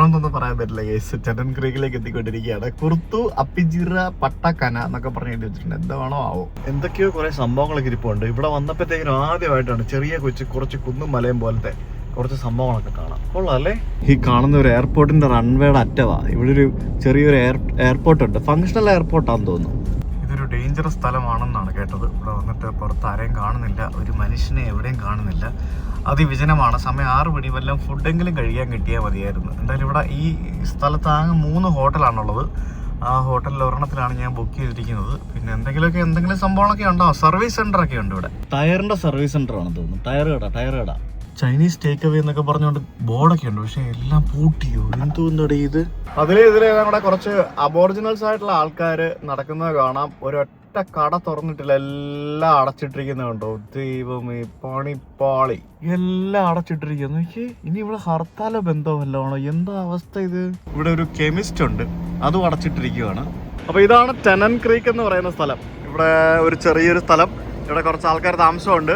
എന്നൊന്നും പറയാൻ പറ്റില്ല ഗൈസ്. ടെനൻ ക്രീക്കിലേക്ക് എത്തിക്കൊണ്ടിരിക്കുകയാണ്. കുർതു അപ്പിജിറ പട്ടക്കന എന്നൊക്കെ പറഞ്ഞു വെച്ചിട്ടുണ്ട്. എന്താണോ ആവോ, എന്തൊക്കെയോ കുറെ സംഭവങ്ങളൊക്കെ ഇരിപ്പുണ്ട്. ഇവിടെ വന്നപ്പോഴത്തേക്കും ആദ്യമായിട്ടാണ് കുറച്ച് കുന്നും മലയും പോലത്തെ കുറച്ച് സംഭവങ്ങളൊക്കെ കാണാം. കൊള്ളാം അല്ലേ? ഈ കാണുന്ന ഒരു എയർപോർട്ടിന്റെ റൺവേയുടെ അറ്റവാ. ഇവിടെ ഒരു ചെറിയൊരു എയർപോർട്ട് ഉണ്ട്. ഫങ്ഷണൽ എയർപോർട്ടാണെന്ന് തോന്നുന്നു. ഇതൊരു ഡേഞ്ചറസ് സ്ഥലമാണെന്നാണ് കേട്ടത്. ഇവിടെ വന്നിട്ട് പുറത്ത് ആരെയും കാണുന്നില്ല, ഒരു മനുഷ്യനെ എവിടെയും കാണുന്നില്ല. അതിവിജനമാണ്. സമയം 6 മണി. വല്ലതും ഫുഡെങ്കിലും കഴിക്കാൻ കിട്ടിയാൽ മതിയായിരുന്നു. എന്തായാലും ഇവിടെ ഈ സ്ഥലത്ത് ആകെ 3 ഹോട്ടലാണുള്ളത്. ആ ഹോട്ടലിൽ ഒരെണ്ണത്തിലാണ് ഞാൻ ബുക്ക് ചെയ്തിരിക്കുന്നത്. പിന്നെ എന്തെങ്കിലും സംഭവങ്ങളൊക്കെ ഉണ്ടാവും. സർവീസ് സെന്റർ ഒക്കെ ഉണ്ട് ഇവിടെ. ടയറിന്റെ സർവീസ് സെന്റർ ആണെന്ന് തോന്നുന്നു. ടയർ കട. ചൈനീസ് ടേക്ക് അവേ എന്നൊക്കെ പറഞ്ഞുകൊണ്ട് ബോർഡൊക്കെ ഉണ്ട്. പക്ഷെ എല്ലാം പൂട്ടിയോ, എന്തോന്നടി ഇത്. ഇതിലെല്ലാം കൂടെ കുറച്ച് അബോറിജിനൽസ് ആയിട്ടുള്ള ആൾക്കാർ നടക്കുന്നത് കാണാം. ഒരൊറ്റ കട തുറന്നിട്ടില്ല, എല്ലാം അടച്ചിട്ടിരിക്കുന്നുണ്ടോ. ദൈവമേ, പണിപ്പാളി, എല്ലാം അടച്ചിട്ടിരിക്കുന്നു. ഇനി ഇവിടെ ഹർത്താലോ ബന്ധമല്ലോ ആണോ, എന്താ അവസ്ഥ ഇത്? ഇവിടെ ഒരു കെമിസ്റ്റ് ഉണ്ട്, അതും അടച്ചിട്ടിരിക്കുകയാണ്. അപ്പൊ ഇതാണ് ടെനൻ ക്രീക്ക് എന്ന് പറയുന്ന സ്ഥലം. ഇവിടെ ഒരു ചെറിയൊരു സ്ഥലം. ഇവിടെ കുറച്ച് ആൾക്കാർ താമസമുണ്ട്.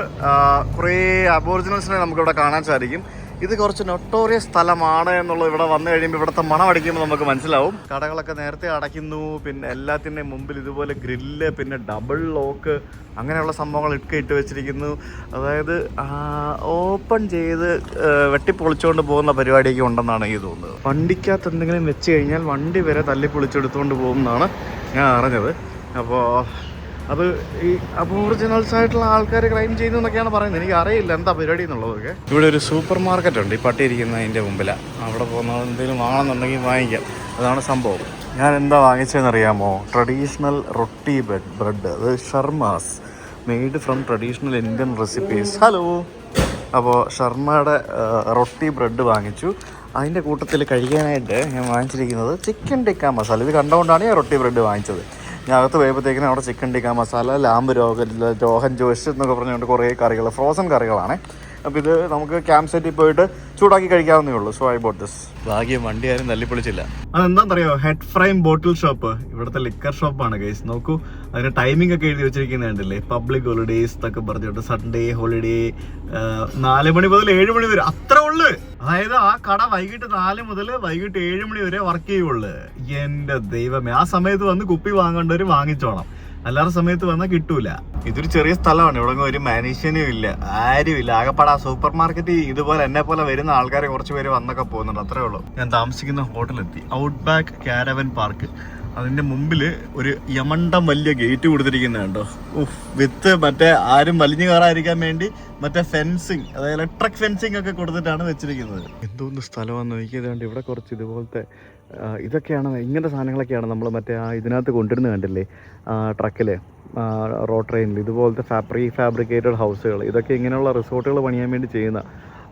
കുറേ അബോറിജിനൽസിനെ നമുക്കിവിടെ കാണാൻ സാധിക്കും. ഇത് കുറച്ച് നൊട്ടോറിയസ് സ്ഥലമാണ് എന്നുള്ളത് ഇവിടെ വന്നു കഴിയുമ്പോൾ, ഇവിടുത്തെ മണം അടിക്കുമ്പോൾ നമുക്ക് മനസ്സിലാവും. കടകളൊക്കെ നേരത്തെ അടയ്ക്കുന്നു. പിന്നെ എല്ലാത്തിൻ്റെയും മുമ്പിൽ ഇതുപോലെ ഗ്രില്ല്, പിന്നെ ഡബിൾ ലോക്ക്, അങ്ങനെയുള്ള സംഭവങ്ങൾ ഇട്ട് വെച്ചിരിക്കുന്നു. അതായത് ഓപ്പൺ ചെയ്ത് വെട്ടിപ്പൊളിച്ചുകൊണ്ട് പോകുന്ന പരിപാടിയൊക്കെ ഉണ്ടെന്നാണ് എനിക്ക് തോന്നുന്നത്. വണ്ടിക്കകത്ത് എന്തെങ്കിലും വെച്ച് കഴിഞ്ഞാൽ വണ്ടി വരെ തല്ലിപ്പൊളിച്ചെടുത്തുകൊണ്ട് പോകുമെന്നാണ് ഞാൻ അറിഞ്ഞത്. അപ്പോൾ അത് ഈ അബോറിജിനൽസ് ആയിട്ടുള്ള ആൾക്കാർ ക്രൈം ചെയ്യുന്നു എന്നൊക്കെയാണ് പറയുന്നത്. എനിക്ക് അറിയില്ല എന്താ പരിപാടി എന്നുള്ളതൊക്കെ. ഇവിടെ ഒരു സൂപ്പർ മാർക്കറ്റ് ഉണ്ട്, ഈ പട്ടി ഇരിക്കുന്നതിൻ്റെ മുമ്പിലാണ്. അവിടെ പോകുന്നത് എന്തെങ്കിലും വാങ്ങണമെന്നുണ്ടെങ്കിൽ വാങ്ങിക്കാം. അതാണ് സംഭവം. ഞാൻ എന്താ വാങ്ങിച്ചതെന്നറിയാമോ? Traditional roti bread. അത് Sharma's, made from traditional Indian recipes. Hello. അപ്പോൾ ഷർമയുടെ റൊട്ടി ബ്രെഡ് വാങ്ങിച്ചു. അതിൻ്റെ കൂട്ടത്തിൽ കഴിക്കാനായിട്ട് ഞാൻ വാങ്ങിച്ചിരിക്കുന്നത് ചിക്കൻ ടിക്ക മസാല. ഇത് കണ്ടുകൊണ്ടാണ് ഞാൻ റൊട്ടി ബ്രെഡ് വാങ്ങിച്ചത്. ഞാൻ അകത്ത് പോയപ്പോഴത്തേക്കിനും അവിടെ chicken tikka masala, lamp Rohan Josh എന്നൊക്കെ പറഞ്ഞുകൊണ്ട് കുറേ കറികൾ, ഫ്രോസൺ കറികളാണ്. അപ്പോൾ ഇത് നമുക്ക് ക്യാമ്പ് സെറ്റിൽ പോയിട്ട് ചൂടാക്കി കഴിക്കാവുന്നേ ഉള്ളൂ. So I boat this. ഭാഗ്യം വണ്ടി ആരും തല്ലിപ്പൊളിച്ചില്ല. അതെന്താണെന്നറിയോ, ഹെഡ് ഫ്രൈം ബോട്ടിൽ ഷോപ്പ്, ഇവിടുത്തെ ലിക്കർ ഷോപ്പാണ് ഗൈസ്. നോക്കൂ, അതിന് ടൈമിംഗ് ഒക്കെ എഴുതി വെച്ചിരിക്കുന്നുണ്ടല്ലേ, പബ്ലിക് ഹോളിഡേയ്സ് എന്നൊക്കെ പറഞ്ഞിട്ട്, സൺഡേ ഹോളിഡേ 4 മണി മുതൽ 7 മണി വരെ, അത്ര ഉള്ളു. അതായത് ആ കട വൈകിട്ട് 4 മുതൽ വൈകിട്ട് 7 മണി വരെ വർക്ക് ചെയ്യുള്ളൂ. എന്റെ ദൈവമേ, ആ സമയത്ത് വന്ന് കുപ്പി വാങ്ങേണ്ടവര് വാങ്ങിച്ചോണം, അല്ലാത്ത സമയത്ത് വന്നാൽ കിട്ടൂല. ഇതൊരു ചെറിയ സ്ഥലമാണ്, ഇവിടെ ഒരു മനുഷ്യനും ഇല്ല, ആരുമില്ല. ആകെപ്പാടെ ആ സൂപ്പർ മാർക്കറ്റ് ഇതുപോലെ എന്നെ പോലെ വരുന്ന ആൾക്കാരെ കുറച്ച് പേര് വന്നൊക്കെ പോകുന്നുണ്ട്, അത്രേ ഉള്ളൂ. ഞാൻ താമസിക്കുന്ന ഹോട്ടലെത്തി, ഔട്ട് ബാക്ക് കാരവൻ പാർക്ക്. അതിന്റെ മുമ്പിൽ ഒരു യമണ്ടം വലിയ ഗേറ്റ് കൊടുത്തിരിക്കുന്നുണ്ടോ, വിത്ത് മറ്റേ ആരും വലിഞ്ഞു കയറാതിരിക്കാൻ വേണ്ടി മറ്റേ ഫെൻസിങ്, അതായത് ഇലക്ട്രിക് ഫെൻസിങ് ഒക്കെ കൊടുത്തിട്ടാണ് വെച്ചിരിക്കുന്നത്. എന്തോന്ന് സ്ഥലമാണെന്ന് നോക്കിയതുകൊണ്ട് ഇവിടെ കുറച്ച് ഇതുപോലത്തെ ഇതൊക്കെയാണ്, ഇങ്ങനത്തെ സാധനങ്ങളൊക്കെയാണ് നമ്മൾ മറ്റേ ഇതിനകത്ത് കൊണ്ടുവരുന്നത് കണ്ടില്ലേ, ട്രക്കിൽ, റോഡ് ട്രെയിനിൽ, ഇതുപോലത്തെ ഫാബ്രിക്കേറ്റഡ് ഹൗസുകൾ. ഇതൊക്കെ ഇങ്ങനെയുള്ള റിസോർട്ടുകൾ പണിയാൻ വേണ്ടി ചെയ്യുന്ന.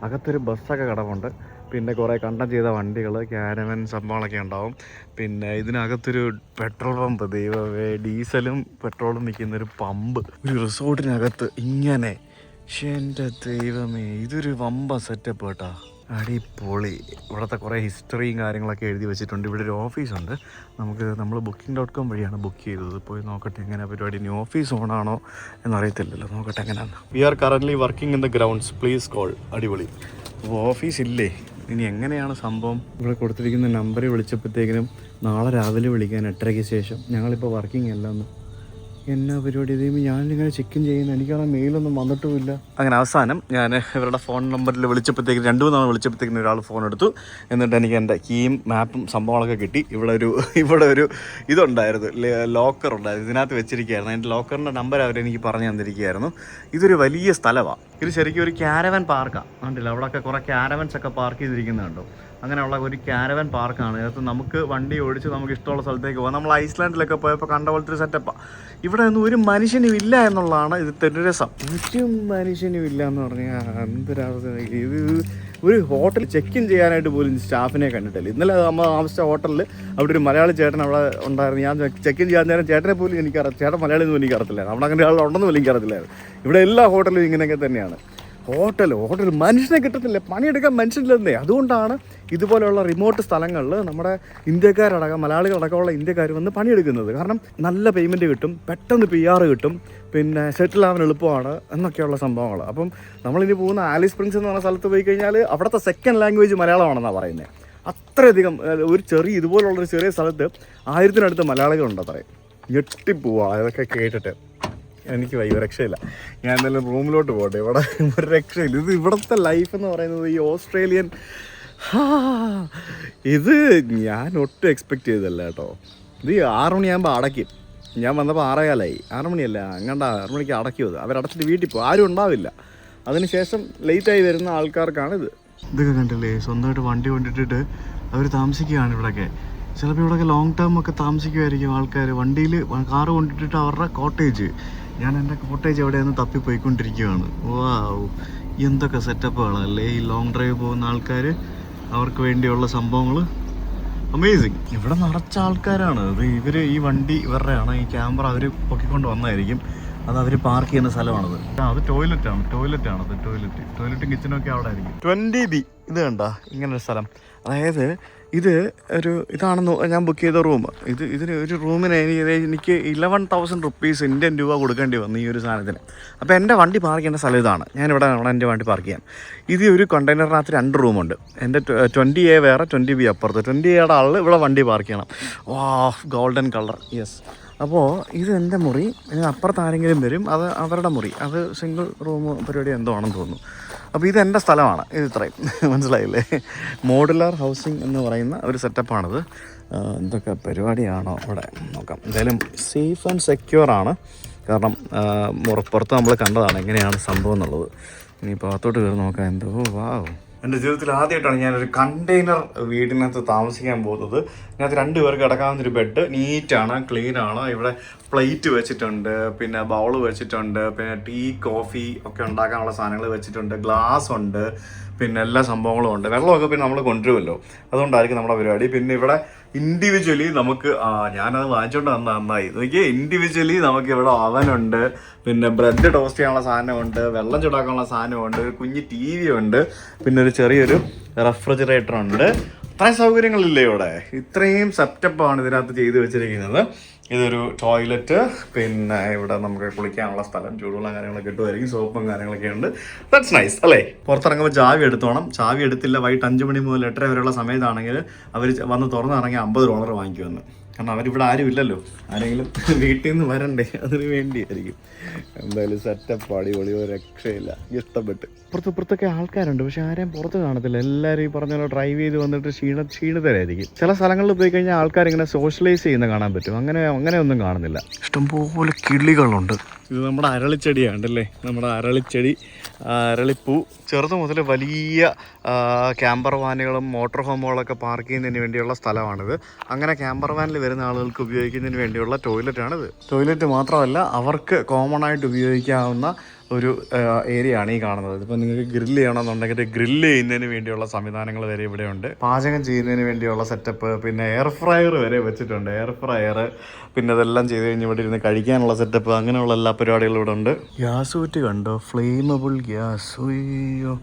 അകത്തൊരു ബസ്സൊക്കെ കിടപ്പുണ്ട്, പിന്നെ കുറേ കണ്ടം ചെയ്ത വണ്ടികൾ, ക്യാരവൻ സംഭവങ്ങളൊക്കെ ഉണ്ടാവും. പിന്നെ ഇതിനകത്തൊരു പെട്രോൾ പമ്പ്, ദൈവമേ, ഡീസലും പെട്രോളും വിൽക്കുന്നൊരു പമ്പ് ഒരു റിസോർട്ടിനകത്ത് ഇങ്ങനെ. എൻ്റെ ദൈവമേ, ഇതൊരു വമ്പ സെറ്റപ്പ് കേട്ടോ, അടിപൊളി. ഇവിടുത്തെ കുറേ ഹിസ്റ്ററിയും കാര്യങ്ങളൊക്കെ എഴുതി വെച്ചിട്ടുണ്ട്. ഇവിടെ ഒരു ഓഫീസുണ്ട്, നമ്മൾ booking.com വഴിയാണ് ബുക്ക് ചെയ്തത്. പോയി നോക്കട്ടെ എങ്ങനെ പരിപാടി. ഇനി ഓഫീസ് ഓണാണോ എന്നറിയത്തില്ലല്ലോ, നോക്കട്ടെ എങ്ങനെയാണ്. We are currently working in the grounds, please call. അടിപൊളി. അപ്പോൾ ഓഫീസ് ഇല്ലേ, ഇനി എങ്ങനെയാണ് സംഭവം? ഇവിടെ കൊടുത്തിരിക്കുന്ന നമ്പറിൽ വിളിച്ചപ്പോഴത്തേക്കിനും നാളെ രാവിലെ വിളിക്കാൻ 8:30-ക്ക് ശേഷം. ഞങ്ങളിപ്പോൾ വർക്കിംഗ് അല്ല. ഒന്ന് എന്നാ പരിപാടി, ഇതേമ്പോൾ ഞാനിങ്ങനെ ചെക്ക് ചെയ്യുന്നു, എനിക്കാണെ മെയിലൊന്നും വന്നിട്ടുമില്ല. അങ്ങനെ അവസാനം ഞാൻ ഇവരുടെ ഫോൺ നമ്പറിൽ വിളിച്ചപ്പോഴത്തേക്കും 2-3 തവണ വിളിച്ചപ്പോഴത്തേക്കും ഒരാൾ ഫോൺ എടുത്തു. എന്നിട്ട് എനിക്ക് എൻ്റെ കീയും മാപ്പും സംഭവങ്ങളൊക്കെ കിട്ടി. ഇവിടെ ഒരു ഇതുണ്ടായിരുന്നു, ലോക്കർ ഉണ്ടായിരുന്നു, ഇതിനകത്ത് വെച്ചിരിക്കുകയായിരുന്നു. എൻ്റെ ലോക്കറിൻ്റെ നമ്പർ അവരെനിക്ക് പറഞ്ഞു തന്നിരിക്കുകയായിരുന്നു. ഇതൊരു വലിയ സ്ഥലമാണ്. ഇത് ശരിക്കും ഒരു ക്യാരവൻ പാർക്കാണ്. കണ്ടില്ല, അവിടെയൊക്കെ കുറേ ക്യാരവൻസ് ഒക്കെ പാർക്ക് ചെയ്തിരിക്കുന്നുണ്ടോ. അങ്ങനെയുള്ള ഒരു ക്യാരവൻ പാർക്കാണ്. ഇതിനകത്ത് നമുക്ക് വണ്ടി ഓടിച്ച് നമുക്ക് ഇഷ്ടമുള്ള സ്ഥലത്തേക്ക് പോകാം. നമ്മൾ ഐസ്ലാൻഡിലൊക്കെ പോയപ്പോൾ കണ്ട പോലത്തെ ഒരു സെറ്റപ്പാണ്. ഇവിടെ ഒന്നും ഒരു മനുഷ്യനും ഇല്ല എന്നുള്ളതാണ് ഇതിൻ്റെ ഒരു രസം. ഒരു മനുഷ്യനും ഇല്ല എന്ന് പറഞ്ഞാൽ എന്തൊരവസ്ഥ. ഇത് ഒരു ഹോട്ടൽ ചെക്ക് ഇൻ ചെയ്യാനായിട്ട് പോലും സ്റ്റാഫിനെ കണ്ടിട്ടില്ല. ഇന്നലെ നമ്മൾ താമസിച്ച ഹോട്ടലിൽ അവിടെ ഒരു മലയാളി ചേട്ടൻ അവിടെ ഉണ്ടായിരുന്നു. ഞാൻ ചെക്ക് ഇൻ ചെയ്യാൻ നേരം ചേട്ടനെ പോലും ചേട്ടൻ മലയാളി ഒന്നും എനിക്കറിയത്തില്ലായിരുന്നു. അവിടെ അങ്ങനെ ആളുണ്ടെന്ന് പോലും എനിക്കറിയത്തില്ലായിരുന്നു. ഇവിടെ എല്ലാ ഹോട്ടലും ഇങ്ങനെയൊക്കെ തന്നെയാണ്. ഹോട്ടൽ മനുഷ്യനെ കിട്ടത്തില്ല, പണിയെടുക്കാൻ മനുഷ്യനില്ലെന്നേ. അതുകൊണ്ടാണ് ഇതുപോലെയുള്ള റിമോട്ട് സ്ഥലങ്ങളിൽ നമ്മുടെ ഇന്ത്യക്കാരടക്കം, മലയാളികളടക്കമുള്ള ഇന്ത്യക്കാർ വന്ന് പണിയെടുക്കുന്നത്. കാരണം നല്ല പേയ്മെൻറ്റ് കിട്ടും, പെട്ടെന്ന് PR കിട്ടും, പിന്നെ സെറ്റിൽ ആവാൻ എളുപ്പമാണ് എന്നൊക്കെയുള്ള സംഭവങ്ങൾ. അപ്പം നമ്മളിനി പോകുന്ന ആലിസ് സ്പ്രിങ്സ് എന്ന് പറഞ്ഞ സ്ഥലത്ത് പോയി കഴിഞ്ഞാൽ അവിടുത്തെ സെക്കൻഡ് ലാംഗ്വേജ് മലയാളമാണെന്നാണ് പറയുന്നത്. അത്രയധികം ഒരു ഇതുപോലുള്ളൊരു ചെറിയ സ്ഥലത്ത് 1000-ത്തിനടുത്ത് മലയാളികളുണ്ട് അത്രയും. ഞെട്ടിപ്പോവാ ഇതൊക്കെ കേട്ടിട്ട്. എനിക്ക് ഒരു രക്ഷയില്ല. ഞാൻ എന്തായാലും റൂമിലോട്ട് പോട്ടെ, ഇവിടെ ഒരു രക്ഷയില്ല. ഇത് ഇവിടുത്തെ ലൈഫ് എന്ന് പറയുന്നത് ഈ ഓസ്ട്രേലിയൻ, ഇത് ഞാൻ ഒട്ടും എക്സ്പെക്റ്റ് ചെയ്തല്ല കേട്ടോ. ഇത് 6 മണിയാകുമ്പോൾ അടയ്ക്കും. ഞാൻ വന്നപ്പോൾ 6:15, 6 മണിയല്ല, അങ്ങണ്ട 6 മണിക്ക് അടയ്ക്കും. അവരടച്ചിട്ട് വീട്ടിൽ പോകും, ആരും ഉണ്ടാവില്ല. അതിനുശേഷം ലേറ്റായി വരുന്ന ആൾക്കാർക്കാണിത്. ഇതൊക്കെ കണ്ടില്ലേ, സ്വന്തമായിട്ട് വണ്ടി കൊണ്ടിട്ടിട്ട് അവർ താമസിക്കുകയാണ് ഇവിടെയൊക്കെ. ചിലപ്പോൾ ഇവിടെയൊക്കെ ലോങ് ടേം ഒക്കെ താമസിക്കുമായിരിക്കും ആൾക്കാർ. വണ്ടിയിൽ കാറ് കൊണ്ടിട്ടിട്ട് അവരുടെ കോട്ടേജ്. ഞാൻ എൻ്റെ കോട്ടേജ് എവിടെയെന്ന് തപ്പിപ്പോയിക്കൊണ്ടിരിക്കുകയാണ്. വാവ്, എന്തൊക്കെ സെറ്റപ്പുകളല്ലേ ഈ ലോങ് ഡ്രൈവ് പോകുന്ന ആൾക്കാർ, അവർക്ക് വേണ്ടിയുള്ള സംഭവങ്ങൾ. അമേസിങ്. ഇവിടെ നിറച്ച ആൾക്കാരാണ്. ഇവർ ഈ വണ്ടി ഇവരുടെയാണ്, ഈ ക്യാമറ അവർ പൊക്കിക്കൊണ്ട് വന്നതായിരിക്കും. അത് അവർ പാർക്ക് ചെയ്യുന്ന സ്ഥലമാണത്. അത് ടോയ്ലറ്റാണ്. ടോയ്ലറ്റും കിച്ചനൊക്കെ അവിടെ ആയിരിക്കും. 20B ഇത് കണ്ട ഇങ്ങനൊരു സ്ഥലം. അതായത് ഇതാണെന്ന് ഞാൻ ബുക്ക് ചെയ്ത റൂം. ഇതിന് ഒരു റൂമിന് എനിക്ക് 11,000 റുപ്പീസ് ഇന്ത്യൻ രൂപ കൊടുക്കേണ്ടി വന്നു ഈ ഒരു സാധനത്തിന്. അപ്പോൾ എൻ്റെ വണ്ടി പാർക്ക് ചെയ്യേണ്ട സ്ഥലം ഇതാണ്. ഞാനിവിടെ എൻ്റെ വണ്ടി പാർക്ക് ചെയ്യാം. ഇത് ഒരു കണ്ടെയ്നറിനകത്ത് 2 റൂമുണ്ട്. എൻ്റെ 20A വേറെ, 20B അപ്പുറത്ത്. 20Aയുടെ ആളിൽ ഇവിടെ വണ്ടി പാർക്ക് ചെയ്യണം. വാ, ഗോൾഡൻ കളർ, യെസ്. അപ്പോൾ ഇത് എൻ്റെ മുറി. അപ്പുറത്ത് ആരെങ്കിലും വരും, അത് അവരുടെ മുറി. അത് സിംഗിൾ റൂം പരിപാടി എന്തോ ആണെന്ന് തോന്നുന്നു. അപ്പോൾ ഇതെൻ്റെ സ്ഥലമാണ്. ഇത് ഇത്രയും മനസ്സിലായില്ലേ. മോഡുലാർ ഹൗസിംഗ് എന്ന് പറയുന്ന ഒരു സെറ്റപ്പാണിത്. എന്തൊക്കെ പരിപാടിയാണോ ഇവിടെ നോക്കാം. എന്തായാലും സേഫ് ആൻഡ് സെക്യൂർ ആണ്. കാരണം പുറത്ത് നമ്മൾ കണ്ടതാണ് എങ്ങനെയാണ് സംഭവം എന്നുള്ളത്. ഇനിയിപ്പോൾ അകത്തോട്ട് കയറി നോക്കാം. എന്തോ വാവ്. എൻ്റെ ജീവിതത്തിൽ ആദ്യമായിട്ടാണ് ഞാനൊരു കണ്ടെയ്നർ വീടിനകത്ത് താമസിക്കാൻ പോകുന്നത്. ഇതിനകത്ത് 2 പേർക്ക് കിടക്കാവുന്നൊരു ബെഡ്, നീറ്റാണ്, ക്ലീനാണ്. ഇവിടെ പ്ലേറ്റ് വെച്ചിട്ടുണ്ട്, പിന്നെ ബൗൾ വെച്ചിട്ടുണ്ട്, പിന്നെ ടീ കോഫി ഒക്കെ ഉണ്ടാക്കാനുള്ള സാധനങ്ങൾ വെച്ചിട്ടുണ്ട്, ഗ്ലാസ് ഉണ്ട്, പിന്നെ എല്ലാ സംഭവങ്ങളും ഉണ്ട്. വെള്ളമൊക്കെ പിന്നെ നമ്മൾ കൊണ്ടുവരുമല്ലോ, അതുകൊണ്ടായിരിക്കും നമ്മുടെ പരിപാടി. പിന്നെ ഇവിടെ ഇൻഡിവിജ്വലി നമുക്ക് ഞാനത് വാങ്ങിച്ചോണ്ട് വന്ന നന്നായി. നോക്കിയേ, ഇൻഡിവിജ്വലി നമുക്ക് ഇവിടെ അവനുണ്ട്, പിന്നെ ബ്രെഡ് ടോസ്റ്റ് ചെയ്യാനുള്ള സാധനമുണ്ട്, വെള്ളം ചൂടാക്കാനുള്ള സാധനമുണ്ട്, ഒരു കുഞ്ഞ് TV ഉണ്ട്, പിന്നെ ഒരു ചെറിയൊരു റെഫ്രിജറേറ്റർ ഉണ്ട്. ഇത്രയും സൗകര്യങ്ങളില്ലേ ഇവിടെ? ഇത്രയും സെറ്റപ്പാണ് ഇതിനകത്ത് ചെയ്ത് വെച്ചിരിക്കുന്നത്. ഇതൊരു ടോയ്ലറ്റ്, പിന്നെ ഇവിടെ നമുക്ക് കുളിക്കാനുള്ള സ്ഥലം, ചൂടുവെള്ളം കാര്യങ്ങളൊക്കെ കിട്ടുമായിരിക്കും, സോപ്പും കാര്യങ്ങളൊക്കെ ഉണ്ട്. ദാറ്റ്സ് നൈസ് അല്ലേ? പുറത്തിറങ്ങുമ്പോൾ ചാവി എടുത്തോണം. ചാവി എടുത്തില്ല വൈകിട്ട് 5 മണി മുതൽ 8:30 വരെയുള്ള സമയത്താണെങ്കിൽ അവർ വന്ന് തുറന്നിറങ്ങി $50 വാങ്ങിക്കുമെന്ന്. കാരണം അവരിവിടെ ആരും ഇല്ലല്ലോ, ആരെങ്കിലും വീട്ടിൽ നിന്ന് വരണ്ടേ, അതിന് വേണ്ടിയായിരിക്കും. എന്തായാലും സെറ്റപ്പ് അടിപൊളി, ഒരു രക്ഷയില്ല, ഇഷ്ടപ്പെട്ട്. ഇപ്പുറത്തൊക്കെ ആൾക്കാരുണ്ട്, പക്ഷെ ആരെയും പുറത്ത് കാണത്തില്ല. എല്ലാവരും ഈ പറഞ്ഞ പോലെ ഡ്രൈവ് ചെയ്ത് വന്നിട്ട് ക്ഷീണിതരായിരിക്കും. ചില സ്ഥലങ്ങളിൽ പോയി കഴിഞ്ഞാൽ ആൾക്കാർ ഇങ്ങനെ സോഷ്യലൈസ് ചെയ്യുന്ന കാണാൻ പറ്റും. അങ്ങനെ ഒന്നും കാണുന്നില്ല. ഇഷ്ടംപോലെ കിളികളുണ്ട്. ഇത് നമ്മുടെ അരളിച്ചെടിയാണ്ടല്ലേ, നമ്മുടെ അരളിച്ചെടി, അരളിപ്പൂ. ചെറുത് മുതൽ വലിയ ക്യാമ്പർ വാനുകളും മോട്ടോർ ഹോമുകളൊക്കെ പാർക്ക് ചെയ്യുന്നതിന് വേണ്ടിയുള്ള സ്ഥലമാണിത്. അങ്ങനെ ക്യാമ്പർ വാനിൽ വരുന്ന ആളുകൾക്ക് ഉപയോഗിക്കുന്നതിന് വേണ്ടിയുള്ള ടോയ്ലറ്റാണിത്. ടോയ്ലറ്റ് മാത്രമല്ല, അവർക്ക് കോമൺ ആയിട്ട് ഉപയോഗിക്കാവുന്ന ഒരു ഏരിയ ആണ് ഈ കാണുന്നത്. ഇതിപ്പോൾ നിങ്ങൾക്ക് ഗ്രില്ല് ചെയ്യണമെന്നുണ്ടെങ്കിൽ ഗ്രില്ല് ചെയ്യുന്നതിന് വേണ്ടിയുള്ള സംവിധാനങ്ങൾ വരെ ഇവിടെയുണ്ട്. പാചകം ചെയ്യുന്നതിന് വേണ്ടിയുള്ള സെറ്റപ്പ്, പിന്നെ എയർ ഫ്രയർ വരെ വെച്ചിട്ടുണ്ട്. എയർ ഫ്രയർ, പിന്നെ ഇതെല്ലാം ചെയ്ത് കഴിഞ്ഞ് ഇവിടെ ഇരുന്ന് കഴിക്കാനുള്ള സെറ്റപ്പ്, അങ്ങനെയുള്ള എല്ലാ പരിപാടികളും ഇവിടെ ഉണ്ട്. ഗ്യാസ് കുറ്റി കണ്ടോ? Flammable gas. അയ്യോ,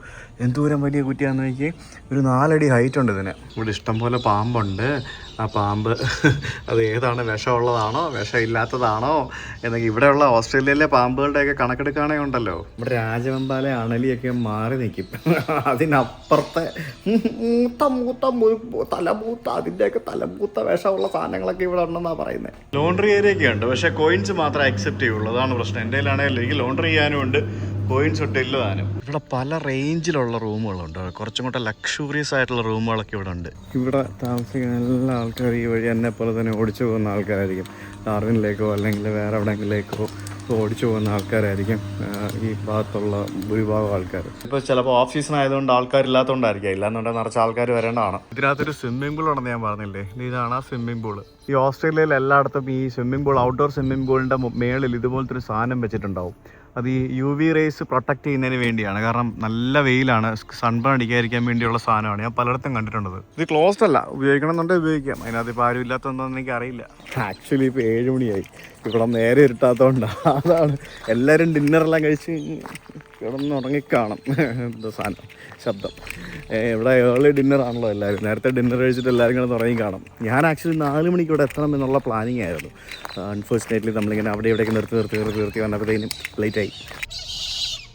എന്തോരം വലിയ കുറ്റിയാന്ന് നോക്കി. ഒരു 4 അടി ഹൈറ്റ് ഉണ്ട് ഇതിന്. ഇവിടെ ഇഷ്ടംപോലെ പാമ്പുണ്ട്. ആ പാമ്പ് അത് ഏതാണ്, വിഷമുള്ളതാണോ വിഷമില്ലാത്തതാണോ എന്നൊക്കെ. ഇവിടെയുള്ള ഓസ്ട്രേലിയയിലെ പാമ്പുകളുടെയൊക്കെ കണക്കെടുക്കുകയാണെങ്കിൽ ഉണ്ടല്ലോ, ഇവിടെ രാജവെമ്പാല അണലിയൊക്കെ മാറി നിൽക്കും. അതിനപ്പുറത്തെ തലമൂത്ത അതിൻ്റെയൊക്കെ തലമൂത്ത വിഷമുള്ള സാധനങ്ങളൊക്കെ ഇവിടെ ഉണ്ടെന്നാണ് പറയുന്നത്. ലോണ്ടറി ഏരിയ ഒക്കെ ഉണ്ട്, പക്ഷേ കോയിൻസ് മാത്രമേ അക്സെപ്റ്റ് ചെയ്യുള്ളൂ. അതാണ് പ്രശ്നം. എൻ്റെ കയ്യിലാണെങ്കിൽ എനിക്ക് ലോണ്ടറി ചെയ്യാനും ഉണ്ട്, കോയിൻസ് ഒട്ടില്ല താനും. ഇവിടെ പല റേഞ്ചിലുള്ള റൂമുകളുണ്ട്. കുറച്ചും കൂടെ ലക്ഷൂറിയസ് ആയിട്ടുള്ള റൂമുകളൊക്കെ ഇവിടെ ഉണ്ട്. ഇവിടെ താമസിക്കുന്ന എല്ലാ ആൾക്കാരും ഈ വഴി എന്നെ പോലെ തന്നെ ഓടിച്ചു പോകുന്ന ആൾക്കാരായിരിക്കും. ഡാർവിനിലേക്കോ അല്ലെങ്കിൽ വേറെ എവിടെയെങ്കിലേക്കോ ഓടിച്ചു പോകുന്ന ആൾക്കാരായിരിക്കും ഈ ഭാഗത്തുള്ള ഭൂരിഭാഗം ആൾക്കാർ. ഇപ്പോൾ ചിലപ്പോൾ ഓഫ് സീസൺ ആയതുകൊണ്ട് ആൾക്കാരില്ലാത്തതുകൊണ്ടായിരിക്കും, ഇല്ലാന്നുണ്ടെങ്കിൽ നിറച്ച് ആൾക്കാർ വരേണ്ടതാണ്. ഇതിനകത്തൊരു സ്വിമ്മിംഗ് പൂൾ ഉണ്ടെന്ന് ഞാൻ പറഞ്ഞില്ലേ, ഇതാണ് ആ സ്വിമ്മിംഗ് പൂള്. ഈ ഓസ്ട്രേലിയയിൽ എല്ലായിടത്തും ഈ സ്വിമ്മിംഗ് പൂൾ, ഔട്ട്ഡോർ സ്വിമ്മിംഗ് പൂളിൻ്റെ മേളിൽ ഇതുപോലത്തെ ഒരു സാധനം വെച്ചിട്ടുണ്ടാവും. അത് ഈ UV റേസ് പ്രൊട്ടക്ട് ചെയ്യുന്നതിന് വേണ്ടിയാണ്. കാരണം നല്ല വെയിലാണ്, സൺബേൺ അടിക്കാതിരിക്കാൻ വേണ്ടിയുള്ള സാധനമാണ്. ഞാൻ പലയിടത്തും കണ്ടിട്ടുള്ളത്. ഇത് ക്ലോസ്ഡ് അല്ല, ഉപയോഗിക്കണമെന്നുണ്ടെങ്കിൽ ഉപയോഗിക്കാം. അതിനകത്ത് ഇപ്പോൾ ആരും ഇല്ലാത്തതെന്നൊന്നും എനിക്ക് അറിയില്ല. ആക്ച്വലി ഇപ്പോൾ 7 മണിയായി, ഇവിടെ നേരെ ഇരുട്ടാത്തതുകൊണ്ടാണ്. അതാണ് എല്ലാവരും ഡിന്നറെല്ലാം കഴിച്ച് കിടന്നുറങ്ങിക്കാണും. എന്തോ സാധനം ശബ്ദം. ഇവിടെ ഏർലി ഡിന്നറാണല്ലോ എല്ലാവരും. നേരത്തെ ഡിന്നർ കഴിച്ചിട്ട് എല്ലാവരും കിടന്ന് ഉറങ്ങി കാണും. ഞാൻ ആക്ച്വലി 4 മണിക്ക് ഇവിടെ എത്തണം എന്നുള്ള പ്ലാനിങ് ആയിരുന്നു. അൺഫോർച്ചുനേറ്റ്ലി നമ്മളിങ്ങനെ അവിടെ ഇവിടേക്ക് നിർത്തി വന്നപ്പോഴത്തേനും ലേറ്റായി.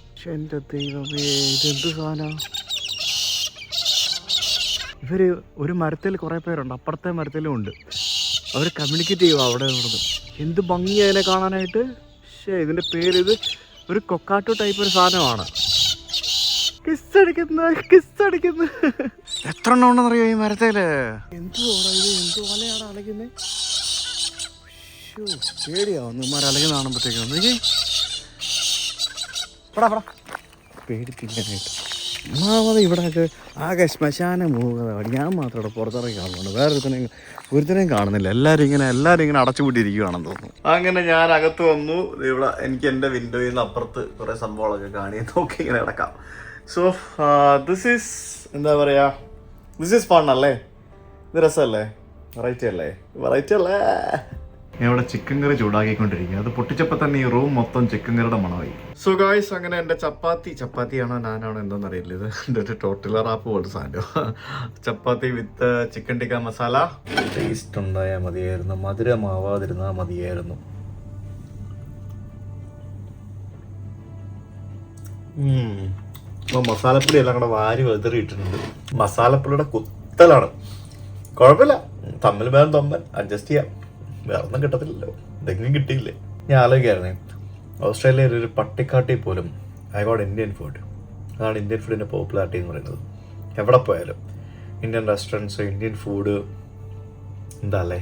പക്ഷെ എൻ്റെ ദൈവമേ, ഇതെന്ത് സാധനം! ഇവർ ഒരു മരത്തിൽ കുറേ പേരുണ്ട്, അപ്പുറത്തെ മരത്തിലും ഉണ്ട്. അവർ കമ്മ്യൂണിക്കേറ്റ് ചെയ്യുക അവിടെ ഉള്ളത്. എന്ത് ഭംഗിയാ അതിനെ കാണാനായിട്ട്. പക്ഷേ ഇതിൻ്റെ പേര്, ഇത് ഒരു കൊക്കാട്ടോ ടൈപ്പ് ഒരു സാധനമാണ്. കിസ്സടിക്കുന്നു. എത്ര എണ്ണം ഉണ്ടെന്നറിയോ ഈ മരത്തേല്? എന്തുവാടാ ഇത്? എന്തുപോലെയാണ് അലക്കുന്നത്? പേടിയാവുന്നു ഇമാർ അലകുന്ന കാണുമ്പോഴത്തേക്കും. പേടിപ്പിക്കാനായിട്ട് ഒന്നാമത് ഇവിടെയൊക്കെ ആകെ ശ്മശാന മൂകതയാണ്. ഞാൻ മാത്രം ഇവിടെ പുറത്തിറങ്ങി കാണുന്നുണ്ട്, വേറെ ഒരുത്തനെയും കാണുന്നില്ല. എല്ലാവരും ഇങ്ങനെ അടച്ചുപൂട്ടിയിരിക്കുകയാണെന്ന് തോന്നുന്നു. അങ്ങനെ ഞാൻ അകത്ത് വന്നു. ഇവിടെ എനിക്ക് എൻ്റെ വിൻഡോയിൽ നിന്ന് അപ്പുറത്ത് കുറേ സംഭവങ്ങളൊക്കെ കാണി നോക്കി ഇങ്ങനെ കിടക്കാം. സോ ദിസ് ഈസ് എന്താ പറയുക, ദിസ് ഈസ് ഫൺ അല്ലേ? ഇത് രസമല്ലേ? വെറൈറ്റി അല്ലേ? ഞാൻ ഇവിടെ ചിക്കൻ കറി ചൂടാക്കിക്കൊണ്ടിരിക്കുക. അത് പൊട്ടിച്ചപ്പോൾ തന്നെ ഈ റൂം മൊത്തം ചിക്കൻ കറിയുടെ മണമായി. സോ ഗായ്സ്, അങ്ങനെ എൻ്റെ ചപ്പാത്തിയാണോ നാനാണോ എന്തോന്ന് അറിയില്ല. ഇത് എൻ്റെ ഒരു ടോട്ടിലർ ആപ്പ് പോലത്തെ സാധനം. Chapati with chicken tikka masala. Taste ഉണ്ടായാൽ മതിയായിരുന്നു, മധുരമാവാതിരുന്നാൽ മതിയായിരുന്നു. അപ്പോൾ മസാലപ്പൊടി എല്ലാം കൂടെ വാരി വെതറിയിട്ടുണ്ട്. മസാലപ്പൊടിയുടെ കുത്തലാണ്. കുഴപ്പമില്ല, തമ്മിൽ അഡ്ജസ്റ്റ് ചെയ്യാം. വേറെ ഒന്നും കിട്ടത്തില്ലല്ലോ, എന്തെങ്കിലും കിട്ടിയില്ലേ. ഞാൻ ആലോചിക്കായിരുന്നേ, ഓസ്ട്രേലിയയിൽ ഒരു പട്ടിക്കാട്ടിൽ പോലും ഐ ഗോട്ട് ഇന്ത്യൻ ഫുഡ്. അതാണ് ഇന്ത്യൻ ഫുഡിൻ്റെ പോപ്പുലാരിറ്റി എന്ന് പറയുന്നത്. എവിടെ പോയാലും ഇന്ത്യൻ റെസ്റ്റോറൻറ്റ്സ്, ഇന്ത്യൻ ഫുഡ് എന്താ അല്ലേ?